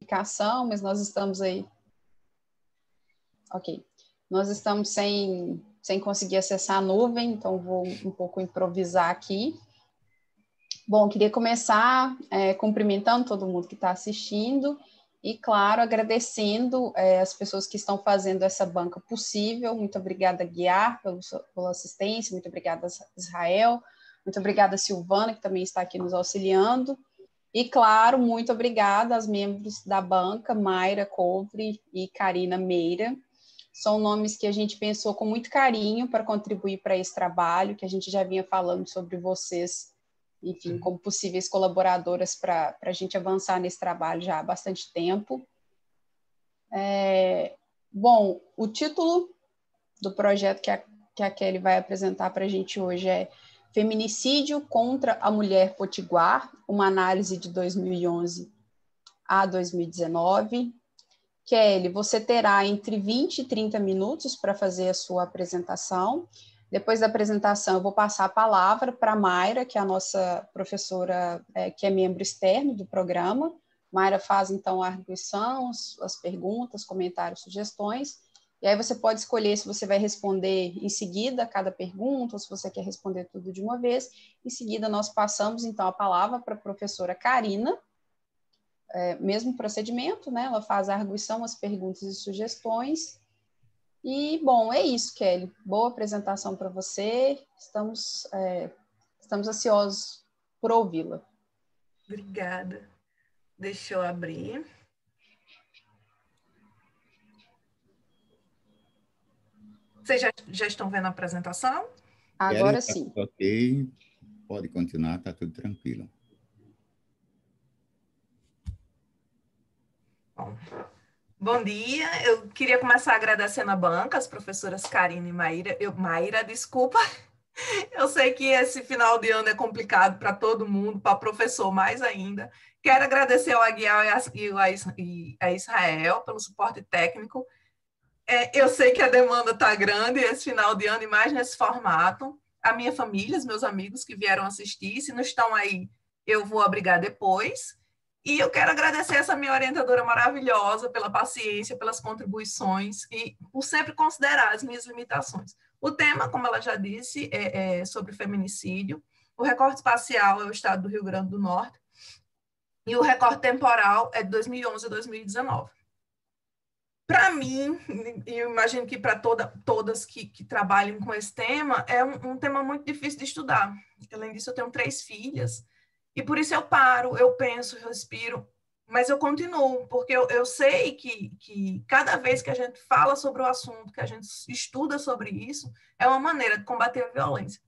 aplicação, mas nós estamos aí. Ok. Nós estamos sem conseguir acessar a nuvem, então vou um pouco improvisar aqui. Bom, queria começar cumprimentando todo mundo que está assistindo e, claro, agradecendo as pessoas que estão fazendo essa banca possível. Muito obrigada, Guiar, pela assistência, muito obrigada, Israel, muito obrigada, Silvana, que também está aqui nos auxiliando. E, claro, muito obrigada aos membros da banca, Mayra Couvre e Karina Meira. São nomes que a gente pensou com muito carinho para contribuir para esse trabalho, que a gente já vinha falando sobre vocês, enfim, como possíveis colaboradoras para a gente avançar nesse trabalho já há bastante tempo. Bom, o título do projeto que a Kelly vai apresentar para a gente hoje é Feminicídio contra a Mulher Potiguar, uma análise de 2011 a 2019. Kelly, você terá entre 20 e 30 minutos para fazer a sua apresentação. Depois da apresentação, eu vou passar a palavra para a Mayra, que é a nossa professora, que é membro externo do programa. Mayra faz, então, a arguição, as perguntas, comentários, sugestões. E aí você pode escolher se você vai responder em seguida cada pergunta, ou se você quer responder tudo de uma vez. Em seguida, nós passamos, então, a palavra para a professora Karina, mesmo procedimento, né? Ela faz a arguição, as perguntas e sugestões. E, bom, é isso, Kelly. Boa apresentação para você. Estamos ansiosos por ouvi-la. Obrigada. Deixa eu abrir. Vocês já estão vendo a apresentação? Agora sim. Ok, pode continuar, está tudo tranquilo. Bom dia, eu queria começar agradecendo a banca, as professoras Karina e Maíra. Maíra, desculpa, eu sei que esse final de ano é complicado para todo mundo, para professor mais ainda. Quero agradecer ao Aguiar e a Israel pelo suporte técnico. Eu sei que a demanda está grande esse final de ano e mais nesse formato. A minha família, os meus amigos que vieram assistir, se não estão aí, eu vou abrigar depois. E eu quero agradecer essa minha orientadora maravilhosa pela paciência, pelas contribuições e por sempre considerar as minhas limitações. O tema, como ela já disse, é sobre feminicídio. O recorte espacial é o estado do Rio Grande do Norte e o recorte temporal é de 2011 a 2019. Para mim, e eu imagino que para todas que trabalham com esse tema, é um tema muito difícil de estudar. Além disso, eu tenho 3 filhas, e por isso eu paro, eu penso, eu respiro, mas eu continuo, porque eu sei que cada vez que a gente fala sobre o assunto, que a gente estuda sobre isso, é uma maneira de combater a violência.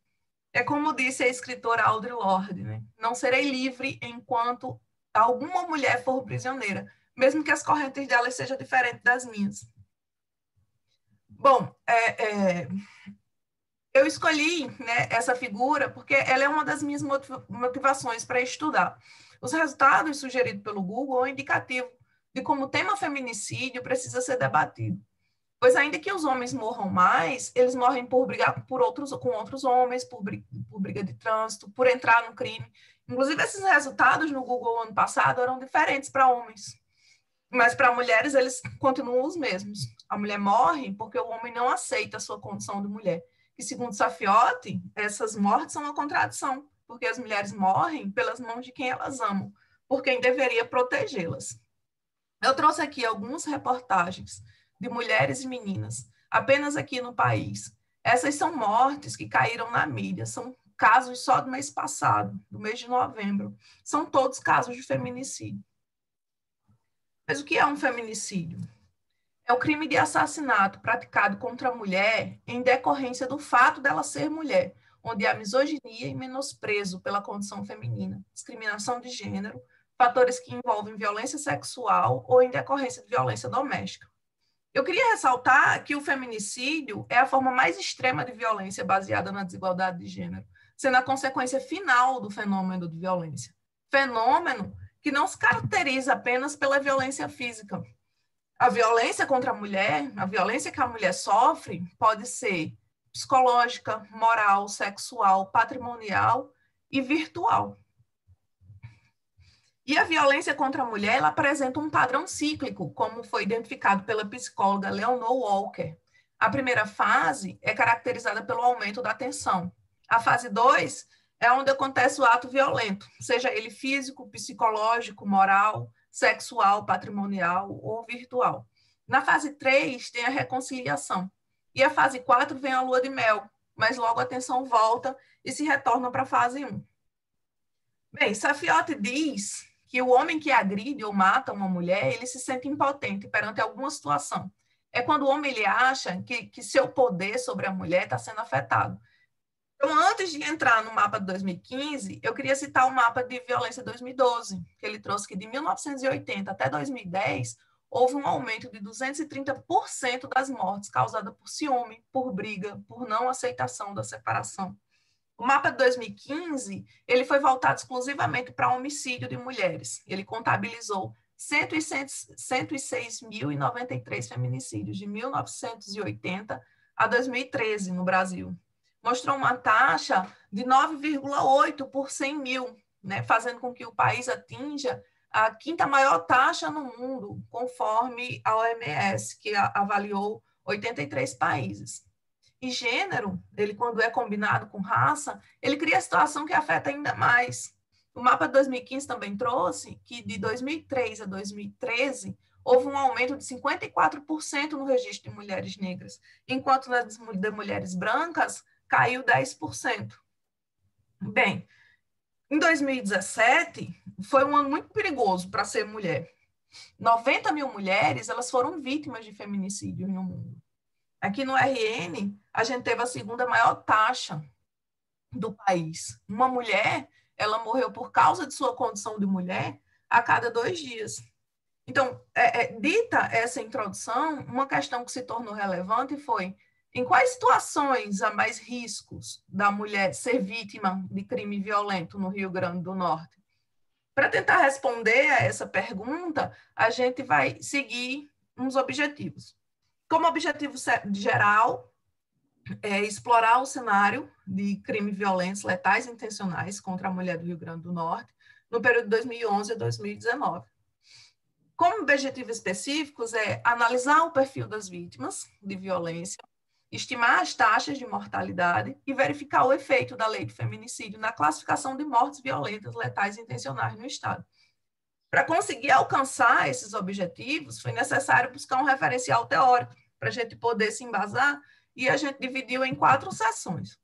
É como disse a escritora Audre Lorde, né? Não serei livre enquanto alguma mulher for prisioneira, mesmo que as correntes delas sejam diferentes das minhas. Bom, eu escolhi, né, essa figura porque ela é uma das minhas motivações para estudar. Os resultados sugeridos pelo Google são indicativos de como o tema feminicídio precisa ser debatido. Pois ainda que os homens morram mais, eles morrem por brigar com outros homens, por briga de trânsito, por entrar no crime. Inclusive, esses resultados no Google ano passado eram diferentes para homens. Mas para mulheres, eles continuam os mesmos. A mulher morre porque o homem não aceita a sua condição de mulher. E segundo Safiotti, essas mortes são uma contradição, porque as mulheres morrem pelas mãos de quem elas amam, por quem deveria protegê-las. Eu trouxe aqui algumas reportagens de mulheres e meninas, apenas aqui no país. Essas são mortes que caíram na mídia, são casos só do mês passado, do mês de novembro. São todos casos de feminicídio. Mas o que é um feminicídio? É o crime de assassinato praticado contra a mulher em decorrência do fato dela ser mulher, onde há misoginia e menosprezo pela condição feminina, discriminação de gênero, fatores que envolvem violência sexual ou em decorrência de violência doméstica. Eu queria ressaltar que o feminicídio é a forma mais extrema de violência baseada na desigualdade de gênero, sendo a consequência final do fenômeno de violência. Fenômeno que não se caracteriza apenas pela violência física. A violência contra a mulher, a violência que a mulher sofre, pode ser psicológica, moral, sexual, patrimonial e virtual. E a violência contra a mulher, ela apresenta um padrão cíclico, como foi identificado pela psicóloga Leonor Walker. A primeira fase é caracterizada pelo aumento da tensão. A fase 2 é onde acontece o ato violento, seja ele físico, psicológico, moral, sexual, patrimonial ou virtual. Na fase 3 tem a reconciliação. E a fase 4 vem a lua de mel, mas logo a tensão volta e se retorna para a fase 1. Bem, Safiotti diz que o homem que agride ou mata uma mulher, ele se sente impotente perante alguma situação. É quando o homem ele acha que seu poder sobre a mulher está sendo afetado. Então, antes de entrar no mapa de 2015, eu queria citar o mapa de violência de 2012, que ele trouxe que de 1980 até 2010, houve um aumento de 230% das mortes causadas por ciúme, por briga, por não aceitação da separação. O mapa de 2015, ele foi voltado exclusivamente para homicídio de mulheres. Ele contabilizou 106.093 feminicídios de 1980 a 2013 no Brasil. Mostrou uma taxa de 9,8 por 100 mil, né, fazendo com que o país atinja a quinta maior taxa no mundo, conforme a OMS, que avaliou 83 países. E gênero, ele quando é combinado com raça, ele cria a situação que afeta ainda mais. O mapa de 2015 também trouxe que de 2003 a 2013 houve um aumento de 54% no registro de mulheres negras, enquanto nas de mulheres brancas caiu 10%. Bem, em 2017 foi um ano muito perigoso para ser mulher. 90 mil mulheres elas foram vítimas de feminicídio no mundo. Aqui no RN, a gente teve a segunda maior taxa do país. Uma mulher, ela morreu por causa de sua condição de mulher a cada 2 dias. Então, dita essa introdução, uma questão que se tornou relevante foi em quais situações há mais riscos da mulher ser vítima de crime violento no Rio Grande do Norte? Para tentar responder a essa pergunta, a gente vai seguir uns objetivos. Como objetivo geral, é explorar o cenário de crimes violentos, letais e intencionais contra a mulher do Rio Grande do Norte no período de 2011 a 2019. Como objetivos específicos é analisar o perfil das vítimas de violência, estimar as taxas de mortalidade e verificar o efeito da lei de feminicídio na classificação de mortes violentas, letais e intencionais no Estado. Para conseguir alcançar esses objetivos, foi necessário buscar um referencial teórico para a gente poder se embasar, e a gente dividiu em 4 sessões.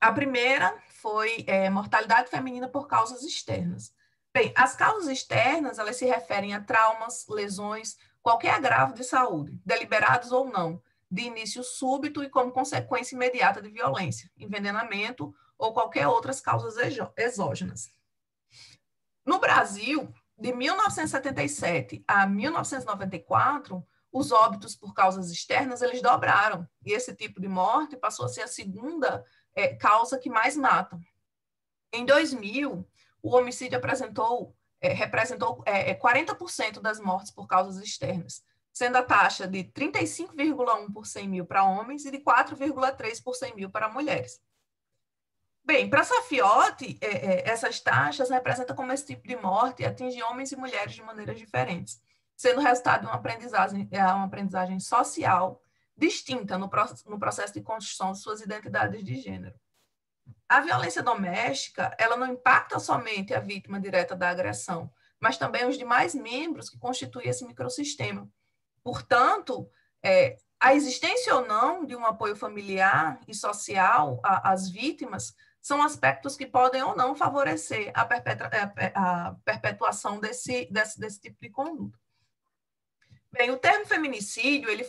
A primeira foi mortalidade feminina por causas externas. Bem, as causas externas, elas se referem a traumas, lesões, qualquer agravo de saúde, deliberados ou não, de início súbito e como consequência imediata de violência, envenenamento ou qualquer outras causas exógenas. No Brasil, de 1977 a 1994, os óbitos por causas externas, eles dobraram. E esse tipo de morte passou a ser a segunda causa que mais mata. Em 2000, o homicídio representou 40% das mortes por causas externas, sendo a taxa de 35,1 por 100 mil para homens e de 4,3 por 100 mil para mulheres. Bem, para Safiotti, essas taxas representam como esse tipo de morte atinge homens e mulheres de maneiras diferentes, sendo resultado de uma aprendizagem social distinta no processo de construção de suas identidades de gênero. A violência doméstica, ela não impacta somente a vítima direta da agressão, mas também os demais membros que constituem esse microssistema. Portanto, a existência ou não de um apoio familiar e social às vítimas são aspectos que podem ou não favorecer a perpetuação desse tipo de conduta. Bem, o termo feminicídio, ele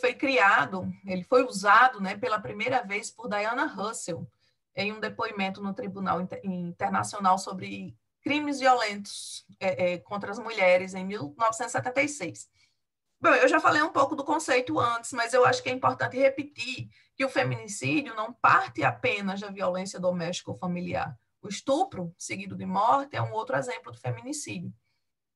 foi usado, né, pela primeira vez por Diana Russell, em um depoimento no Tribunal Internacional sobre Crimes Violentos contra as Mulheres, em 1976. Bom, eu já falei um pouco do conceito antes, mas eu acho que é importante repetir que o feminicídio não parte apenas da violência doméstica ou familiar. O estupro, seguido de morte, é um outro exemplo do feminicídio.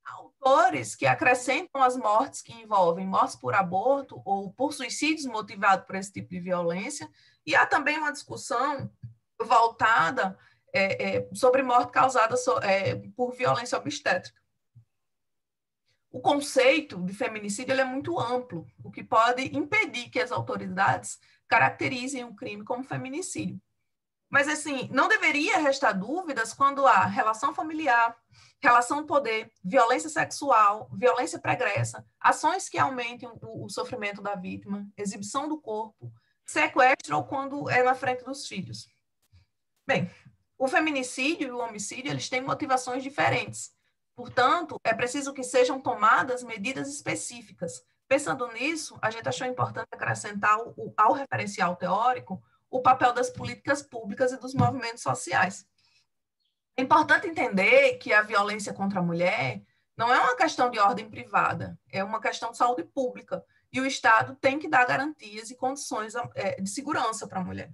Há autores que acrescentam as mortes que envolvem mortes por aborto ou por suicídios motivados por esse tipo de violência, e há também uma discussão voltada sobre morte causada por violência obstétrica. O conceito de feminicídio ele é muito amplo, o que pode impedir que as autoridades caracterizem o crime como feminicídio. Mas, assim, não deveria restar dúvidas quando há relação familiar, relação de poder, violência sexual, violência pregressa, ações que aumentem o sofrimento da vítima, exibição do corpo, sequestro ou quando é na frente dos filhos. Bem, o feminicídio e o homicídio, eles têm motivações diferentes. Portanto, é preciso que sejam tomadas medidas específicas. Pensando nisso, a gente achou importante acrescentar ao referencial teórico o papel das políticas públicas e dos movimentos sociais. É importante entender que a violência contra a mulher não é uma questão de ordem privada, é uma questão de saúde pública, e o Estado tem que dar garantias e condições de segurança para a mulher.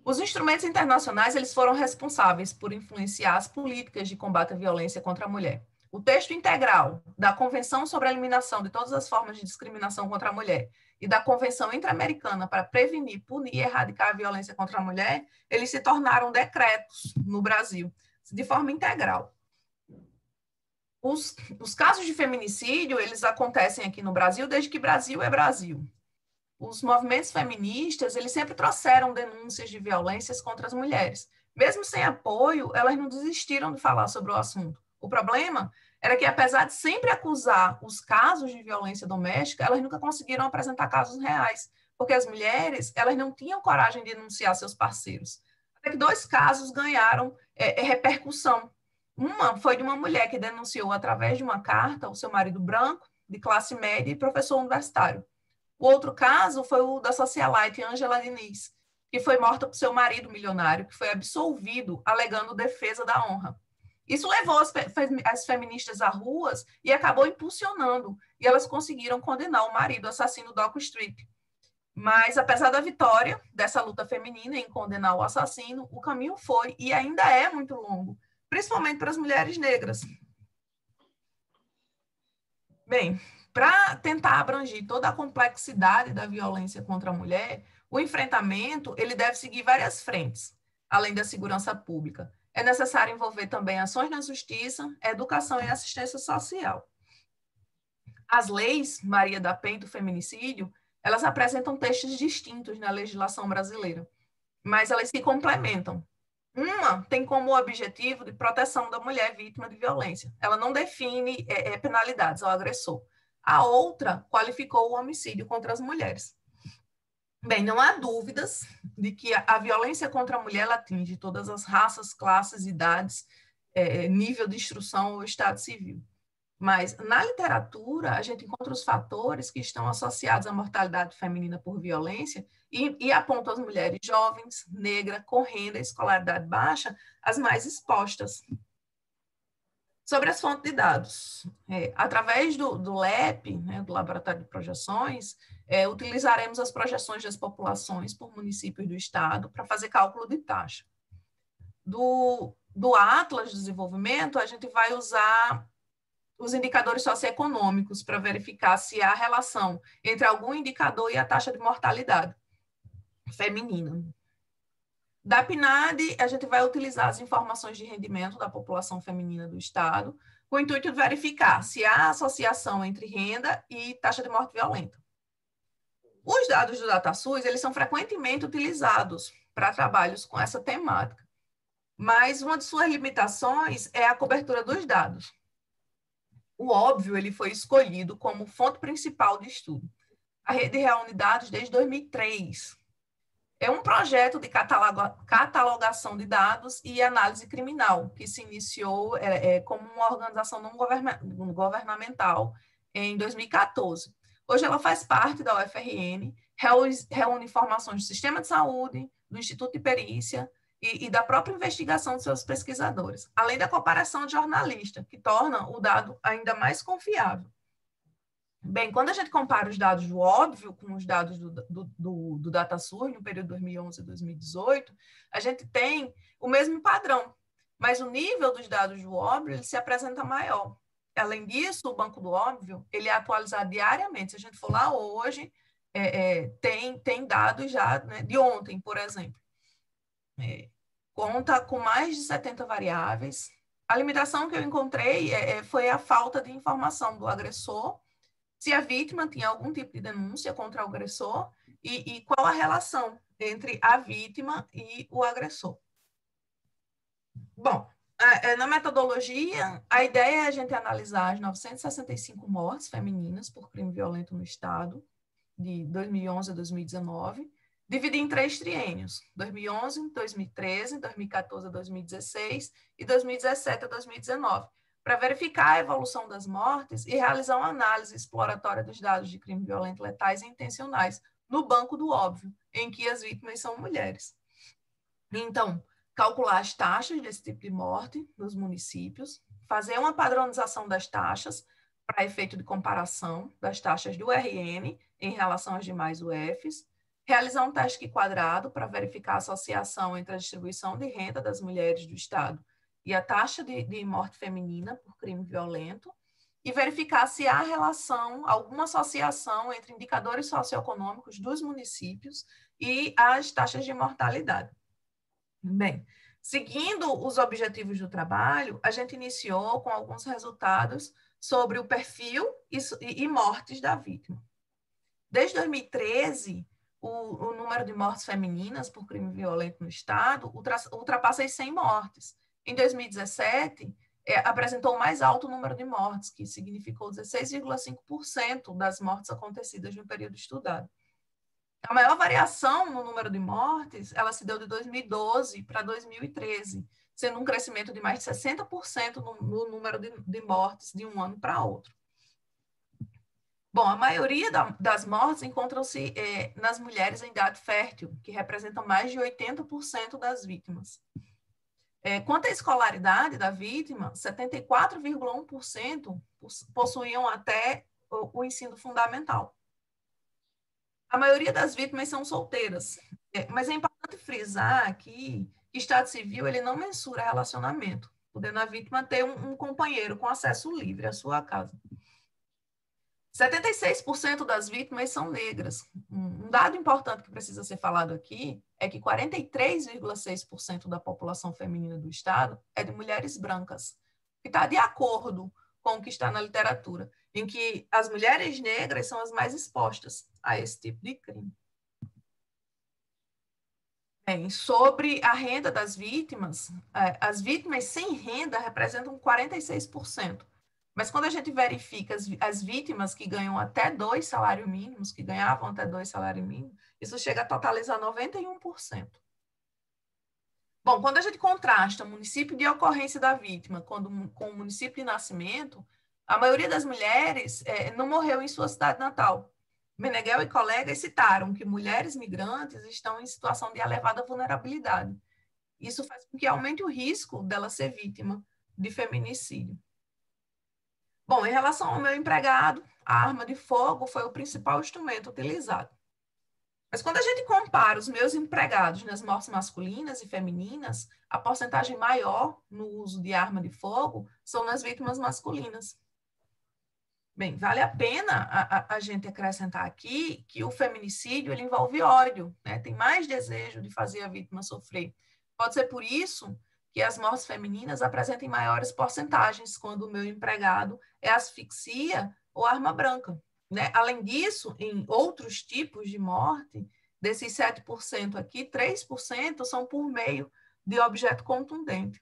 Os instrumentos internacionais eles foram responsáveis por influenciar as políticas de combate à violência contra a mulher. O texto integral da Convenção sobre a Eliminação de Todas as Formas de Discriminação contra a Mulher e da Convenção Interamericana para Prevenir, Punir e Erradicar a Violência contra a Mulher, eles se tornaram decretos no Brasil, de forma integral. Os casos de feminicídio, eles acontecem aqui no Brasil desde que Brasil é Brasil. Os movimentos feministas, eles sempre trouxeram denúncias de violências contra as mulheres. Mesmo sem apoio, elas não desistiram de falar sobre o assunto. O problema era que, apesar de sempre acusar os casos de violência doméstica, elas nunca conseguiram apresentar casos reais, porque as mulheres, elas não tinham coragem de denunciar seus parceiros. Até que 2 casos ganharam repercussão. Uma foi de uma mulher que denunciou através de uma carta o seu marido branco, de classe média e professor universitário. O outro caso foi o da socialite Ângela Diniz, que foi morta por seu marido milionário, que foi absolvido alegando defesa da honra. Isso levou as feministas às ruas e acabou impulsionando, e elas conseguiram condenar o marido assassino Dock Street. Mas, apesar da vitória dessa luta feminina em condenar o assassino, o caminho foi e ainda é muito longo, principalmente para as mulheres negras. Bem, para tentar abranger toda a complexidade da violência contra a mulher, o enfrentamento ele deve seguir várias frentes, além da segurança pública. É necessário envolver também ações na justiça, educação e assistência social. As leis Maria da Penha e do feminicídio, elas apresentam textos distintos na legislação brasileira, mas elas se complementam. Uma tem como objetivo de proteção da mulher vítima de violência. Ela não define penalidades ao agressor. A outra qualificou o homicídio contra as mulheres. Bem, não há dúvidas de que a violência contra a mulher ela atinge todas as raças, classes, idades, nível de instrução ou estado civil. Mas, na literatura, a gente encontra os fatores que estão associados à mortalidade feminina por violência e apontam as mulheres jovens, negras, com renda e escolaridade baixa, as mais expostas. Sobre as fontes de dados. Através do LEP, né, do Laboratório de Projeções, utilizaremos as projeções das populações por municípios do estado para fazer cálculo de taxa. Do Atlas de Desenvolvimento, a gente vai usar os indicadores socioeconômicos para verificar se há relação entre algum indicador e a taxa de mortalidade feminina. Da PNAD, a gente vai utilizar as informações de rendimento da população feminina do estado, com o intuito de verificar se há associação entre renda e taxa de morte violenta. Os dados do DataSUS, eles são frequentemente utilizados para trabalhos com essa temática, mas uma de suas limitações é a cobertura dos dados. O óbvio, ele foi escolhido como fonte principal de estudo. A rede reúne dados desde 2003. É um projeto de catalogação de dados e análise criminal, que se iniciou como uma organização não governamental em 2014. Hoje ela faz parte da UFRN, reúne informações do sistema de saúde, do Instituto de Perícia, e da própria investigação de seus pesquisadores, além da comparação de jornalista, que torna o dado ainda mais confiável. Bem, quando a gente compara os dados do óbvio com os dados do DataSUS, no período 2011 e 2018, a gente tem o mesmo padrão, mas o nível dos dados do óbvio ele se apresenta maior. Além disso, o banco do óbvio ele é atualizado diariamente. Se a gente for lá hoje, tem dados já, né, de ontem, por exemplo. conta com mais de 70 variáveis. A limitação que eu encontrei foi a falta de informação do agressor, se a vítima tinha algum tipo de denúncia contra o agressor e qual a relação entre a vítima e o agressor. Bom, na metodologia, a ideia é a gente analisar as 965 mortes femininas por crime violento no Estado, de 2011 a 2019, dividir em 3 triênios, 2011, 2013, 2014 a 2016 e 2017 a 2019, para verificar a evolução das mortes e realizar uma análise exploratória dos dados de crime violento letais e intencionais, no banco do óbvio, em que as vítimas são mulheres. Então, calcular as taxas desse tipo de morte nos municípios, fazer uma padronização das taxas para efeito de comparação das taxas do RN em relação às demais UFs, realizar um teste quadrado para verificar a associação entre a distribuição de renda das mulheres do Estado e a taxa de morte feminina por crime violento, e verificar se há relação, alguma associação entre indicadores socioeconômicos dos municípios e as taxas de mortalidade. Bem, seguindo os objetivos do trabalho, a gente iniciou com alguns resultados sobre o perfil e mortes da vítima. Desde 2013, o número de mortes femininas por crime violento no Estado ultrapassa as 100 mortes. Em 2017, apresentou o mais alto número de mortes, que significou 16,5% das mortes acontecidas no período estudado. A maior variação no número de mortes, ela se deu de 2012 para 2013, sendo um crescimento de mais de 60% no número de mortes de um ano para outro. Bom, a maioria das mortes encontram-se nas mulheres em idade fértil, que representam mais de 80% das vítimas. Quanto à escolaridade da vítima, 74,1% possuíam até o ensino fundamental. A maioria das vítimas são solteiras, mas é importante frisar aqui que o Estado Civil ele não mensura relacionamento, podendo a vítima ter um companheiro com acesso livre à sua casa. 76% das vítimas são negras. Um dado importante que precisa ser falado aqui é que 43,6% da população feminina do Estado é de mulheres brancas, que está de acordo com o que está na literatura, em que as mulheres negras são as mais expostas a esse tipo de crime. Bem, sobre a renda das vítimas, as vítimas sem renda representam 46%. Mas quando a gente verifica as vítimas que ganham até 2 salários mínimos, que ganhavam até 2 salários mínimos, isso chega a totalizar 91%. Bom, quando a gente contrasta o município de ocorrência da vítima com o município de nascimento, a maioria das mulheres não morreu em sua cidade natal. Meneghel e colegas citaram que mulheres migrantes estão em situação de elevada vulnerabilidade. Isso faz com que aumente o risco dela ser vítima de feminicídio. Bom, em relação ao meu empregado, a arma de fogo foi o principal instrumento utilizado. Mas quando a gente compara os meus empregados nas mortes masculinas e femininas, a porcentagem maior no uso de arma de fogo são nas vítimas masculinas. Bem, vale a pena a gente acrescentar aqui que o feminicídio ele envolve ódio, né? Tem mais desejo de fazer a vítima sofrer. Pode ser por isso que as mortes femininas apresentem maiores porcentagens quando o meu empregado é asfixia ou arma branca, né? Além disso, em outros tipos de morte, desses 7% aqui, 3% são por meio de objeto contundente.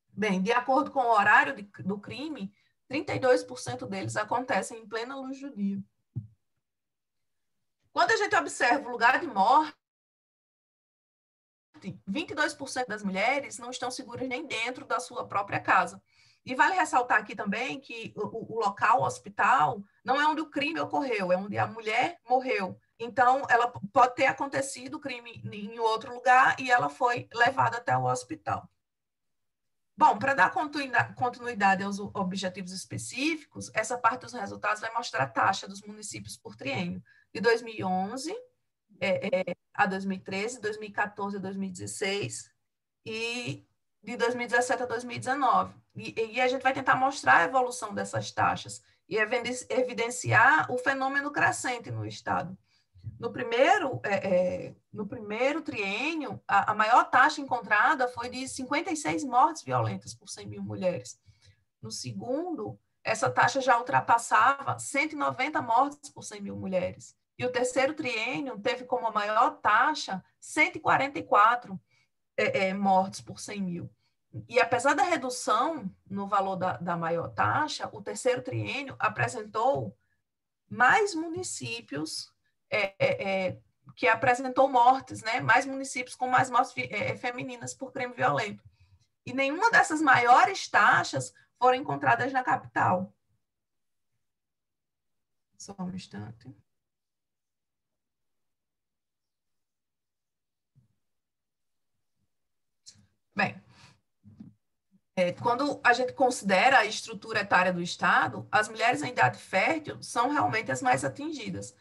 Bem, de acordo com o horário do crime, 32% deles acontecem em plena luz do dia. Quando a gente observa o lugar de morte, 22% das mulheres não estão seguras nem dentro da sua própria casa. E vale ressaltar aqui também que o local, o hospital, não é onde o crime ocorreu, é onde a mulher morreu. Então, ela pode ter acontecido o crime em outro lugar e ela foi levada até o hospital. Bom, para dar continuidade aos objetivos específicos, essa parte dos resultados vai mostrar a taxa dos municípios por triênio, de 2011 a 2013, 2014 a 2016 e de 2017 a 2019. E a gente vai tentar mostrar a evolução dessas taxas e evidenciar o fenômeno crescente no Estado. No primeiro triênio, a maior taxa encontrada foi de 56 mortes violentas por 100 mil mulheres. No segundo, essa taxa já ultrapassava 190 mortes por 100 mil mulheres. E o terceiro triênio teve como maior taxa 144 mortes por 100 mil. E apesar da redução no valor da maior taxa, o terceiro triênio apresentou mais municípios que apresentou mortes, né? Mais municípios com mais mortes femininas por crime violento. E nenhuma dessas maiores taxas foram encontradas na capital. Só um instante. Bem, quando a gente considera a estrutura etária do Estado, as mulheres em idade fértil são realmente as mais atingidas.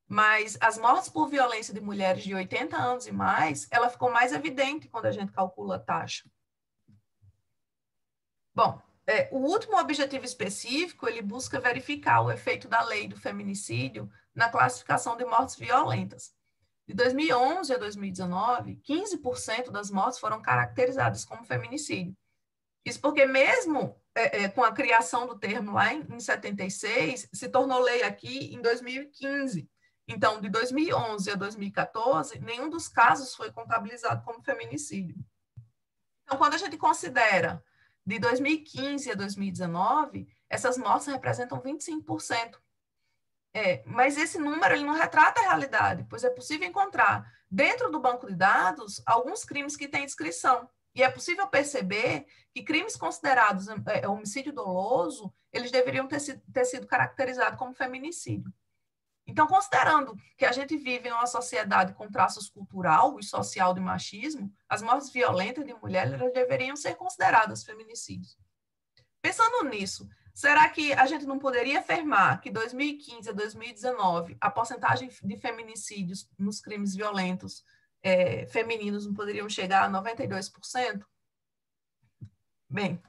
Mas as mortes por violência de mulheres de 80 anos e mais, ela ficou mais evidente quando a gente calcula a taxa. Bom, o último objetivo específico, ele busca verificar o efeito da lei do feminicídio na classificação de mortes violentas. De 2011 a 2019, 15% das mortes foram caracterizadas como feminicídio. Isso porque mesmo com a criação do termo lá em 76, se tornou lei aqui em 2015. Então, de 2011 a 2014, nenhum dos casos foi contabilizado como feminicídio. Então, quando a gente considera de 2015 a 2019, essas mortes representam 25%. Mas esse número ele não retrata a realidade, pois é possível encontrar dentro do banco de dados alguns crimes que têm inscrição. E é possível perceber que crimes considerados homicídio doloso, eles deveriam ter sido caracterizados como feminicídio. Então, considerando que a gente vive em uma sociedade com traços cultural e social de machismo, as mortes violentas de mulheres deveriam ser consideradas feminicídios. Pensando nisso, será que a gente não poderia afirmar que 2015 a 2019 a porcentagem de feminicídios nos crimes violentos femininos não poderiam chegar a 92%? Bem,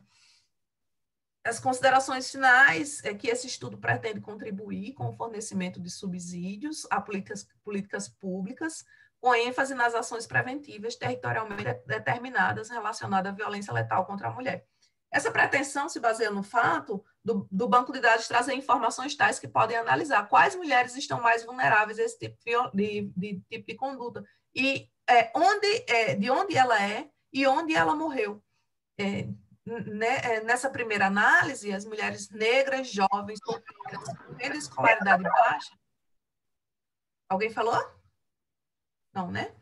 as considerações finais é que esse estudo pretende contribuir com o fornecimento de subsídios a políticas públicas, com ênfase nas ações preventivas territorialmente determinadas relacionadas à violência letal contra a mulher. Essa pretensão se baseia no fato do banco de dados trazer informações tais que podem analisar quais mulheres estão mais vulneráveis a esse tipo de conduta e de onde ela é e onde ela morreu. Nessa primeira análise, as mulheres negras, jovens, com renda e escolaridade baixa. Alguém falou? Não, né?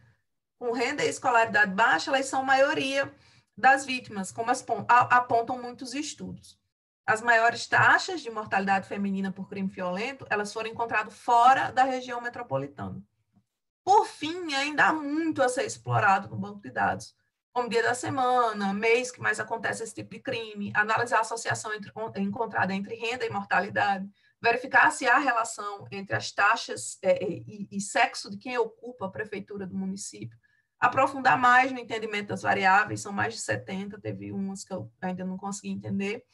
Com renda e escolaridade baixa, elas são a maioria das vítimas, como apontam muitos estudos. As maiores taxas de mortalidade feminina por crime violento, elas foram encontradas fora da região metropolitana. Por fim, ainda há muito a ser explorado no banco de dados, como dia da semana, mês que mais acontece esse tipo de crime, analisar a associação encontrada entre renda e mortalidade, verificar se há relação entre as taxas e sexo de quem ocupa a prefeitura do município, aprofundar mais no entendimento das variáveis, são mais de 70, teve umas que eu ainda não consegui entender.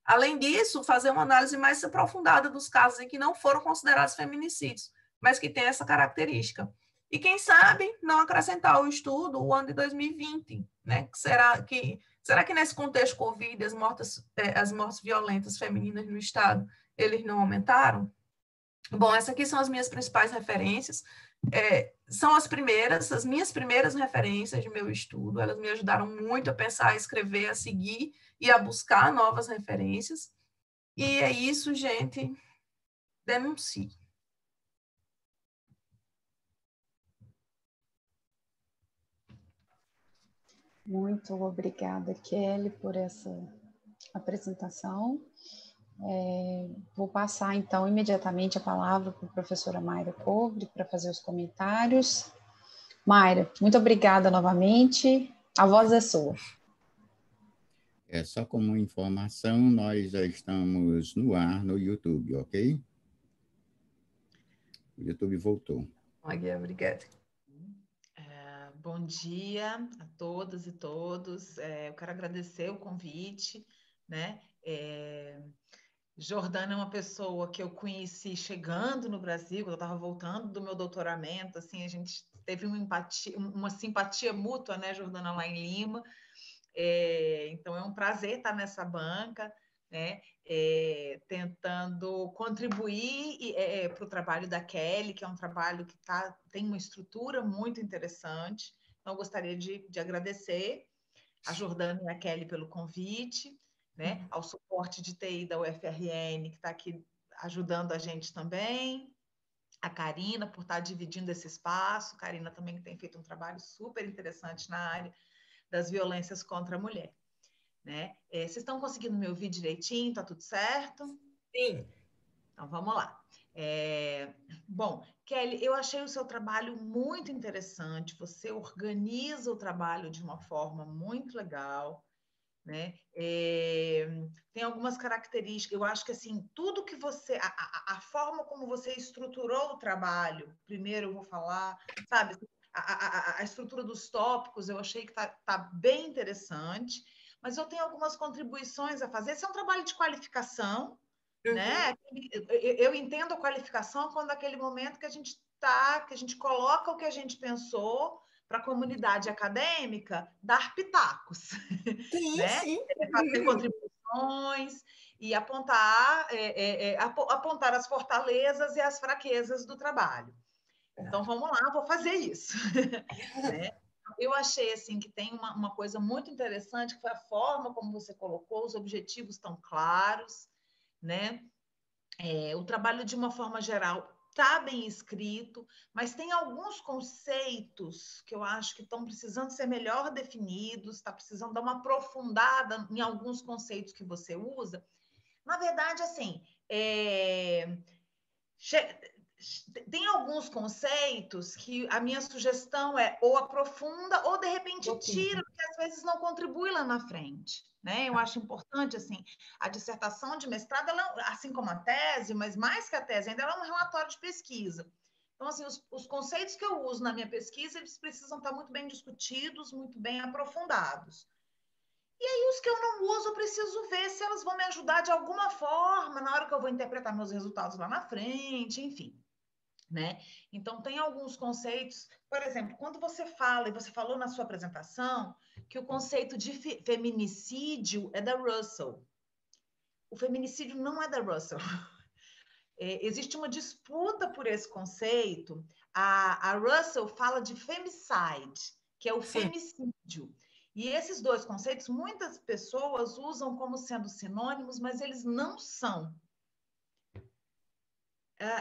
Além disso, fazer uma análise mais aprofundada dos casos em que não foram considerados feminicídios, mas que têm essa característica. E quem sabe não acrescentar ao estudo o ano de 2020, né? Será que nesse contexto Covid as mortes violentas femininas no estado, eles não aumentaram? Bom, essas aqui são as minhas principais referências. São as minhas primeiras referências de meu estudo. Elas me ajudaram muito a pensar, a escrever, a seguir e a buscar novas referências. E é isso, gente. Denuncie. Muito obrigada, Kelly, por essa apresentação. Vou passar, então, imediatamente a palavra para a professora Mayra Covre para fazer os comentários. Mayra, muito obrigada novamente. A voz é sua. Só como informação, nós já estamos no ar no YouTube, ok? O YouTube voltou. Obrigada. Bom dia a todas e todos. Eu quero agradecer o convite, né? Jordana é uma pessoa que eu conheci chegando no Brasil, quando eu estava voltando do meu doutoramento, assim, a gente teve uma simpatia mútua, né, Jordana, lá em Lima. Então, é um prazer estar nessa banca, né, tentando contribuir para o trabalho da Kelly, que é um trabalho que tem uma estrutura muito interessante. Então, eu gostaria de agradecer a Jordana e a Kelly pelo convite, né, ao suporte de TI da UFRN, que está aqui ajudando a gente também, a Karina, por estar dividindo esse espaço, Karina também que tem feito um trabalho super interessante na área das violências contra a mulher. Né? Vocês estão conseguindo me ouvir direitinho? Tá tudo certo? Sim. Então, vamos lá. Bom, Kelly, eu achei o seu trabalho muito interessante, você organiza o trabalho de uma forma muito legal, né? Tem algumas características, eu acho que assim, tudo que você, a forma como você estruturou o trabalho, primeiro eu vou falar, sabe, a estrutura dos tópicos, eu achei que tá bem interessante, mas eu tenho algumas contribuições a fazer. Esse é um trabalho de qualificação, né? Eu entendo a qualificação quando aquele momento que a gente coloca o que a gente pensou para a comunidade acadêmica dar pitacos, Sim, né? sim. Fazer contribuições e apontar as fortalezas e as fraquezas do trabalho. Então, vamos lá, vou fazer isso. Né? Eu achei assim que tem uma coisa muito interessante, que foi a forma como você colocou, os objetivos estão claros, né? O trabalho, de uma forma geral, está bem escrito, mas tem alguns conceitos que eu acho que estão precisando ser melhor definidos, está precisando dar uma aprofundada em alguns conceitos que você usa. Na verdade, assim, tem alguns conceitos que a minha sugestão é ou aprofunda ou, de repente, tira, porque às vezes não contribui lá na frente. Né? Eu acho importante, assim, a dissertação de mestrado, ela, assim como a tese, mas mais que a tese, ainda ela é um relatório de pesquisa. Então, assim, os conceitos que eu uso na minha pesquisa, eles precisam estar muito bem discutidos, muito bem aprofundados. E aí, os que eu não uso, eu preciso ver se elas vão me ajudar de alguma forma na hora que eu vou interpretar meus resultados lá na frente, enfim. Né? Então, tem alguns conceitos, por exemplo, quando você fala, e você falou na sua apresentação, que o conceito de feminicídio é da Russell. O feminicídio não é da Russell. Existe uma disputa por esse conceito. A Russell fala de femicide, que é o femicídio. E esses dois conceitos, muitas pessoas usam como sendo sinônimos, mas eles não são.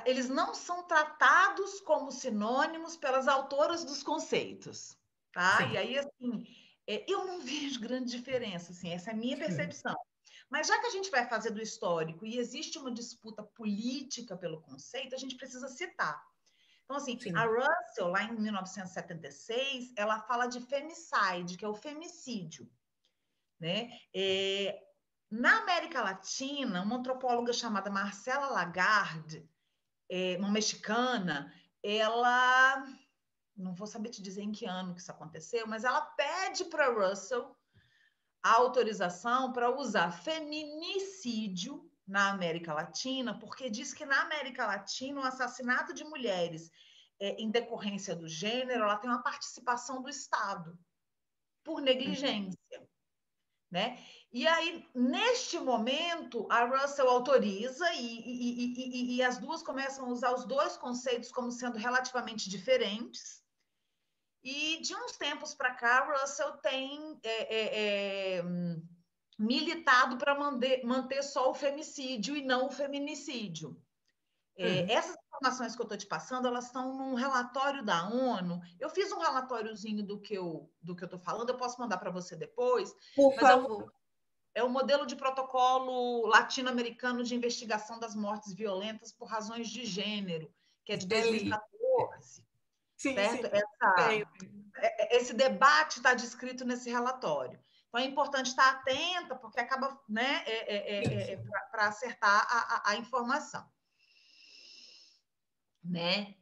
Eles não são tratados como sinônimos pelas autoras dos conceitos, tá? E aí, assim, eu não vejo grande diferença, assim, essa é a minha percepção. Mas já que a gente vai fazer do histórico e existe uma disputa política pelo conceito, a gente precisa citar. Então, assim, a Russell, lá em 1976, ela fala de femicide, que é o femicídio, né? Na América Latina, uma antropóloga chamada Marcela Lagarde, uma mexicana, ela, não vou saber te dizer em que ano que isso aconteceu, mas ela pede para Russell a autorização para usar feminicídio na América Latina, porque diz que na América Latina o assassinato de mulheres em decorrência do gênero, ela tem uma participação do Estado por negligência. Né? E aí, neste momento, a Russell autoriza e as duas começam a usar os dois conceitos como sendo relativamente diferentes. E de uns tempos para cá, a Russell tem militado para manter só o femicídio e não o feminicídio. Essas informações que eu estou te passando, elas estão num relatório da ONU. Eu fiz um relatóriozinho do que eu estou falando, eu posso mandar para você depois. Por favor. É o modelo de protocolo latino-americano de investigação das mortes violentas por razões de gênero, que é de 2014. Sim, certo? sim. Esse debate está descrito nesse relatório. Então, é importante estar atenta, porque acaba, né, para acertar a informação. Né?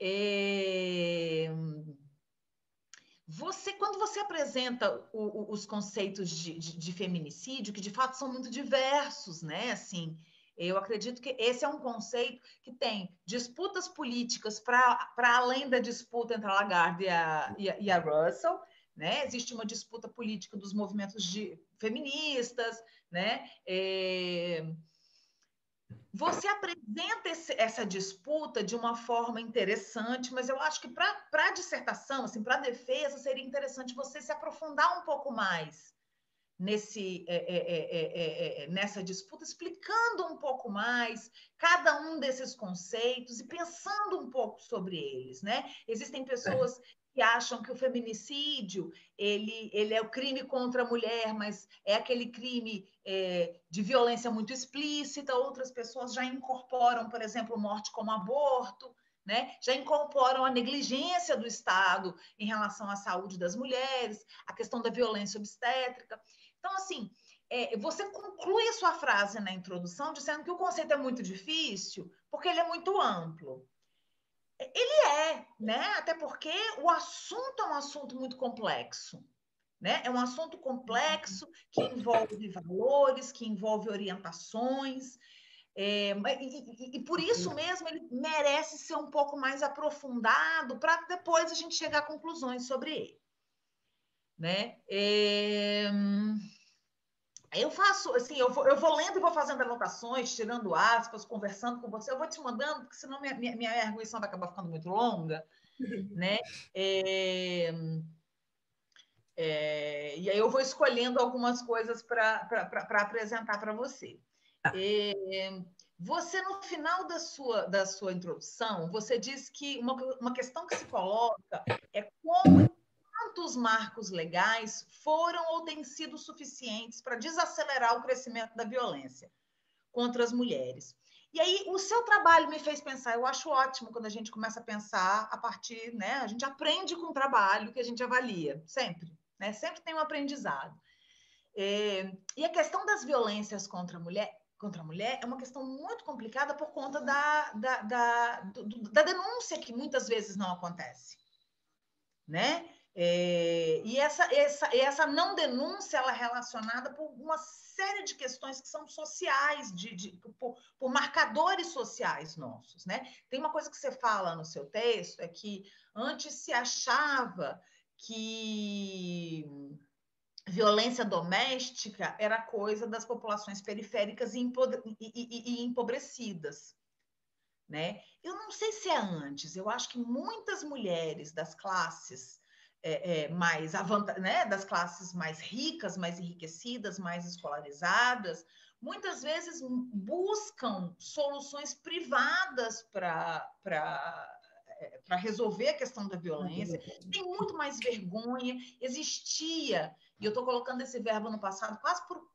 Quando você apresenta os conceitos de feminicídio, que de fato são muito diversos, né? Assim, Eu acredito que esse é um conceito que tem disputas políticas para além da disputa entre a Lagarde e a Russell, né? Existe uma disputa política dos movimentos feministas, né? Você apresenta essa disputa de uma forma interessante, mas eu acho que para a dissertação, assim, para a defesa, seria interessante você se aprofundar um pouco mais nessa disputa, explicando um pouco mais cada um desses conceitos e pensando um pouco sobre eles, né? Existem pessoas que acham que o feminicídio ele é o crime contra a mulher, mas é aquele crime de violência muito explícita. Outras pessoas já incorporam, por exemplo, morte como aborto, né? Já incorporam a negligência do Estado em relação à saúde das mulheres, a questão da violência obstétrica. Então, assim, você conclui a sua frase na introdução dizendo que o conceito é muito difícil porque ele é muito amplo. Ele né? Até porque o assunto é um assunto muito complexo, né? É um assunto complexo que envolve valores, que envolve orientações, e por isso mesmo ele merece ser um pouco mais aprofundado para depois a gente chegar a conclusões sobre ele, né? Eu faço, assim, eu vou lendo e vou fazendo anotações, tirando aspas, conversando com você. Eu vou te mandando, porque senão minha arguição vai acabar ficando muito longa, né? E aí eu vou escolhendo algumas coisas para apresentar para você. Você, no final da sua introdução, você diz que uma questão que se coloca é como quantos marcos legais foram ou têm sido suficientes para desacelerar o crescimento da violência contra as mulheres. E aí, o seu trabalho me fez pensar, eu acho ótimo quando a gente começa a pensar a partir, né? A gente aprende com o trabalho que a gente avalia, sempre, né? Sempre tem um aprendizado. E a questão das violências contra a mulher é uma questão muito complicada por conta da denúncia que muitas vezes não acontece, né? E essa não denúncia ela é relacionada por uma série de questões que são sociais, por marcadores sociais nossos, né? Tem uma coisa que você fala no seu texto, é que antes se achava que violência doméstica era coisa das populações periféricas e empobrecidas, né? Eu não sei se é antes, eu acho que muitas mulheres das classes né, das classes mais ricas, mais enriquecidas, mais escolarizadas, muitas vezes buscam soluções privadas para resolver a questão da violência, tem muito mais vergonha, existia, e eu estou colocando esse verbo no passado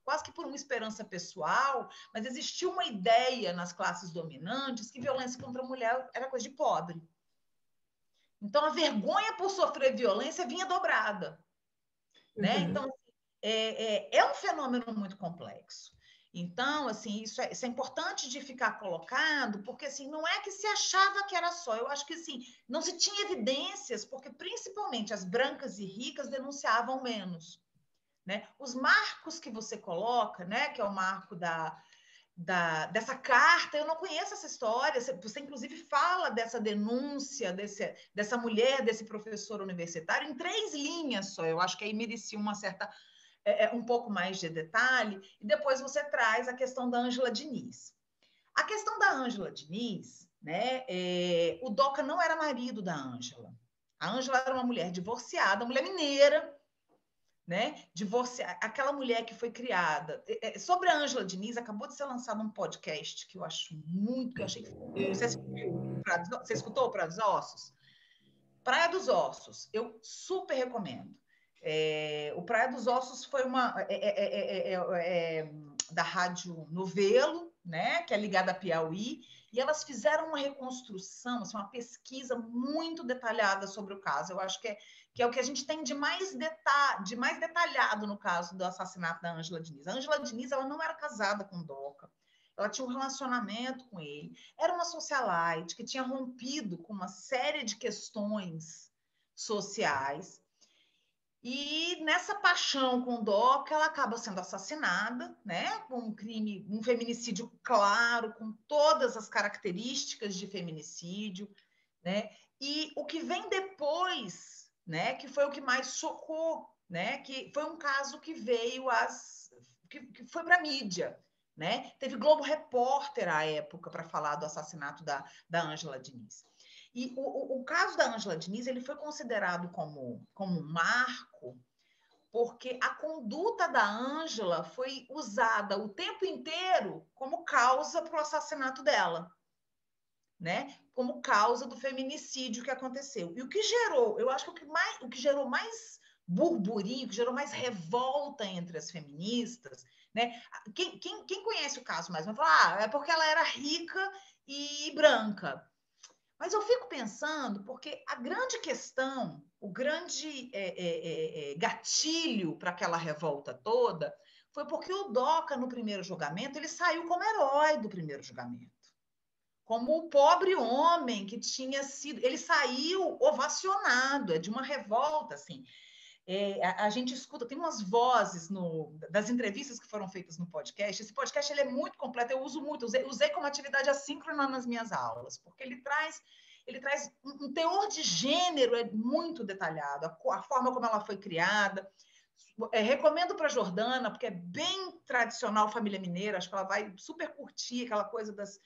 quase que por uma esperança pessoal, mas existia uma ideia nas classes dominantes que violência contra a mulher era coisa de pobre. Então, a vergonha por sofrer violência vinha dobrada, né? Então, é um fenômeno muito complexo. Então, assim, isso é importante de ficar colocado, porque, assim, não é que se achava que era só. Eu acho que, assim, não se tinha evidências, porque, principalmente, as brancas e ricas denunciavam menos, né? Os marcos que você coloca, né, que é o marco dessa carta, eu não conheço essa história, você inclusive fala dessa denúncia, dessa mulher, desse professor universitário, em 3 linhas só, eu acho que aí merecia uma certa, um pouco mais de detalhe, e depois você traz a questão da Ângela Diniz. A questão da Ângela Diniz, né, o Doca não era marido da Ângela. A Ângela era uma mulher divorciada, mulher mineira, né? Aquela mulher que foi criada. Sobre a Ângela Diniz, acabou de ser lançado um podcast que eu acho muito, que eu achei. Não sei se você escutou Praia dos Ossos? Praia dos Ossos, eu super recomendo. O Praia dos Ossos foi uma da Rádio Novelo, né? Que é ligada à Piauí, e elas fizeram uma reconstrução, assim, uma pesquisa muito detalhada sobre o caso. Eu acho que é o que a gente tem de mais detalhado no caso do assassinato da Ângela Diniz. A Ângela Diniz, ela não era casada com o Doca, ela tinha um relacionamento com ele, era uma socialite que tinha rompido com uma série de questões sociais, E nessa paixão com o Doca, ela acaba sendo assassinada, né? Com um crime, um feminicídio claro, com todas as características de feminicídio, né? E o que vem depois, né? Que foi o que mais chocou, né? Que foi um caso que veio que foi para a mídia, né? Teve Globo Repórter à época para falar do assassinato da Ângela Diniz. E o caso da Ângela Diniz ele foi considerado como um marco, porque a conduta da Ângela foi usada o tempo inteiro como causa para o assassinato dela, né? Como causa do feminicídio que aconteceu. E o que gerou, eu acho que o que gerou mais burburinho, que gerou mais revolta entre as feministas, né? Quem conhece o caso mais vai falar, é porque ela era rica e branca. Mas eu fico pensando, porque a grande questão, o grande gatilho para aquela revolta toda, foi porque o Doca, no primeiro julgamento, ele saiu como herói do primeiro julgamento. Como o pobre homem que tinha sido... Ele saiu ovacionado, é de uma revolta, assim. A gente escuta, tem umas vozes das entrevistas que foram feitas no podcast. Esse podcast ele é muito completo, eu uso muito, usei como atividade assíncrona nas minhas aulas, porque ele traz um teor de gênero muito detalhado, a forma como ela foi criada. Recomendo para a Jordana, porque é bem tradicional família mineira, acho que ela vai super curtir aquela coisa das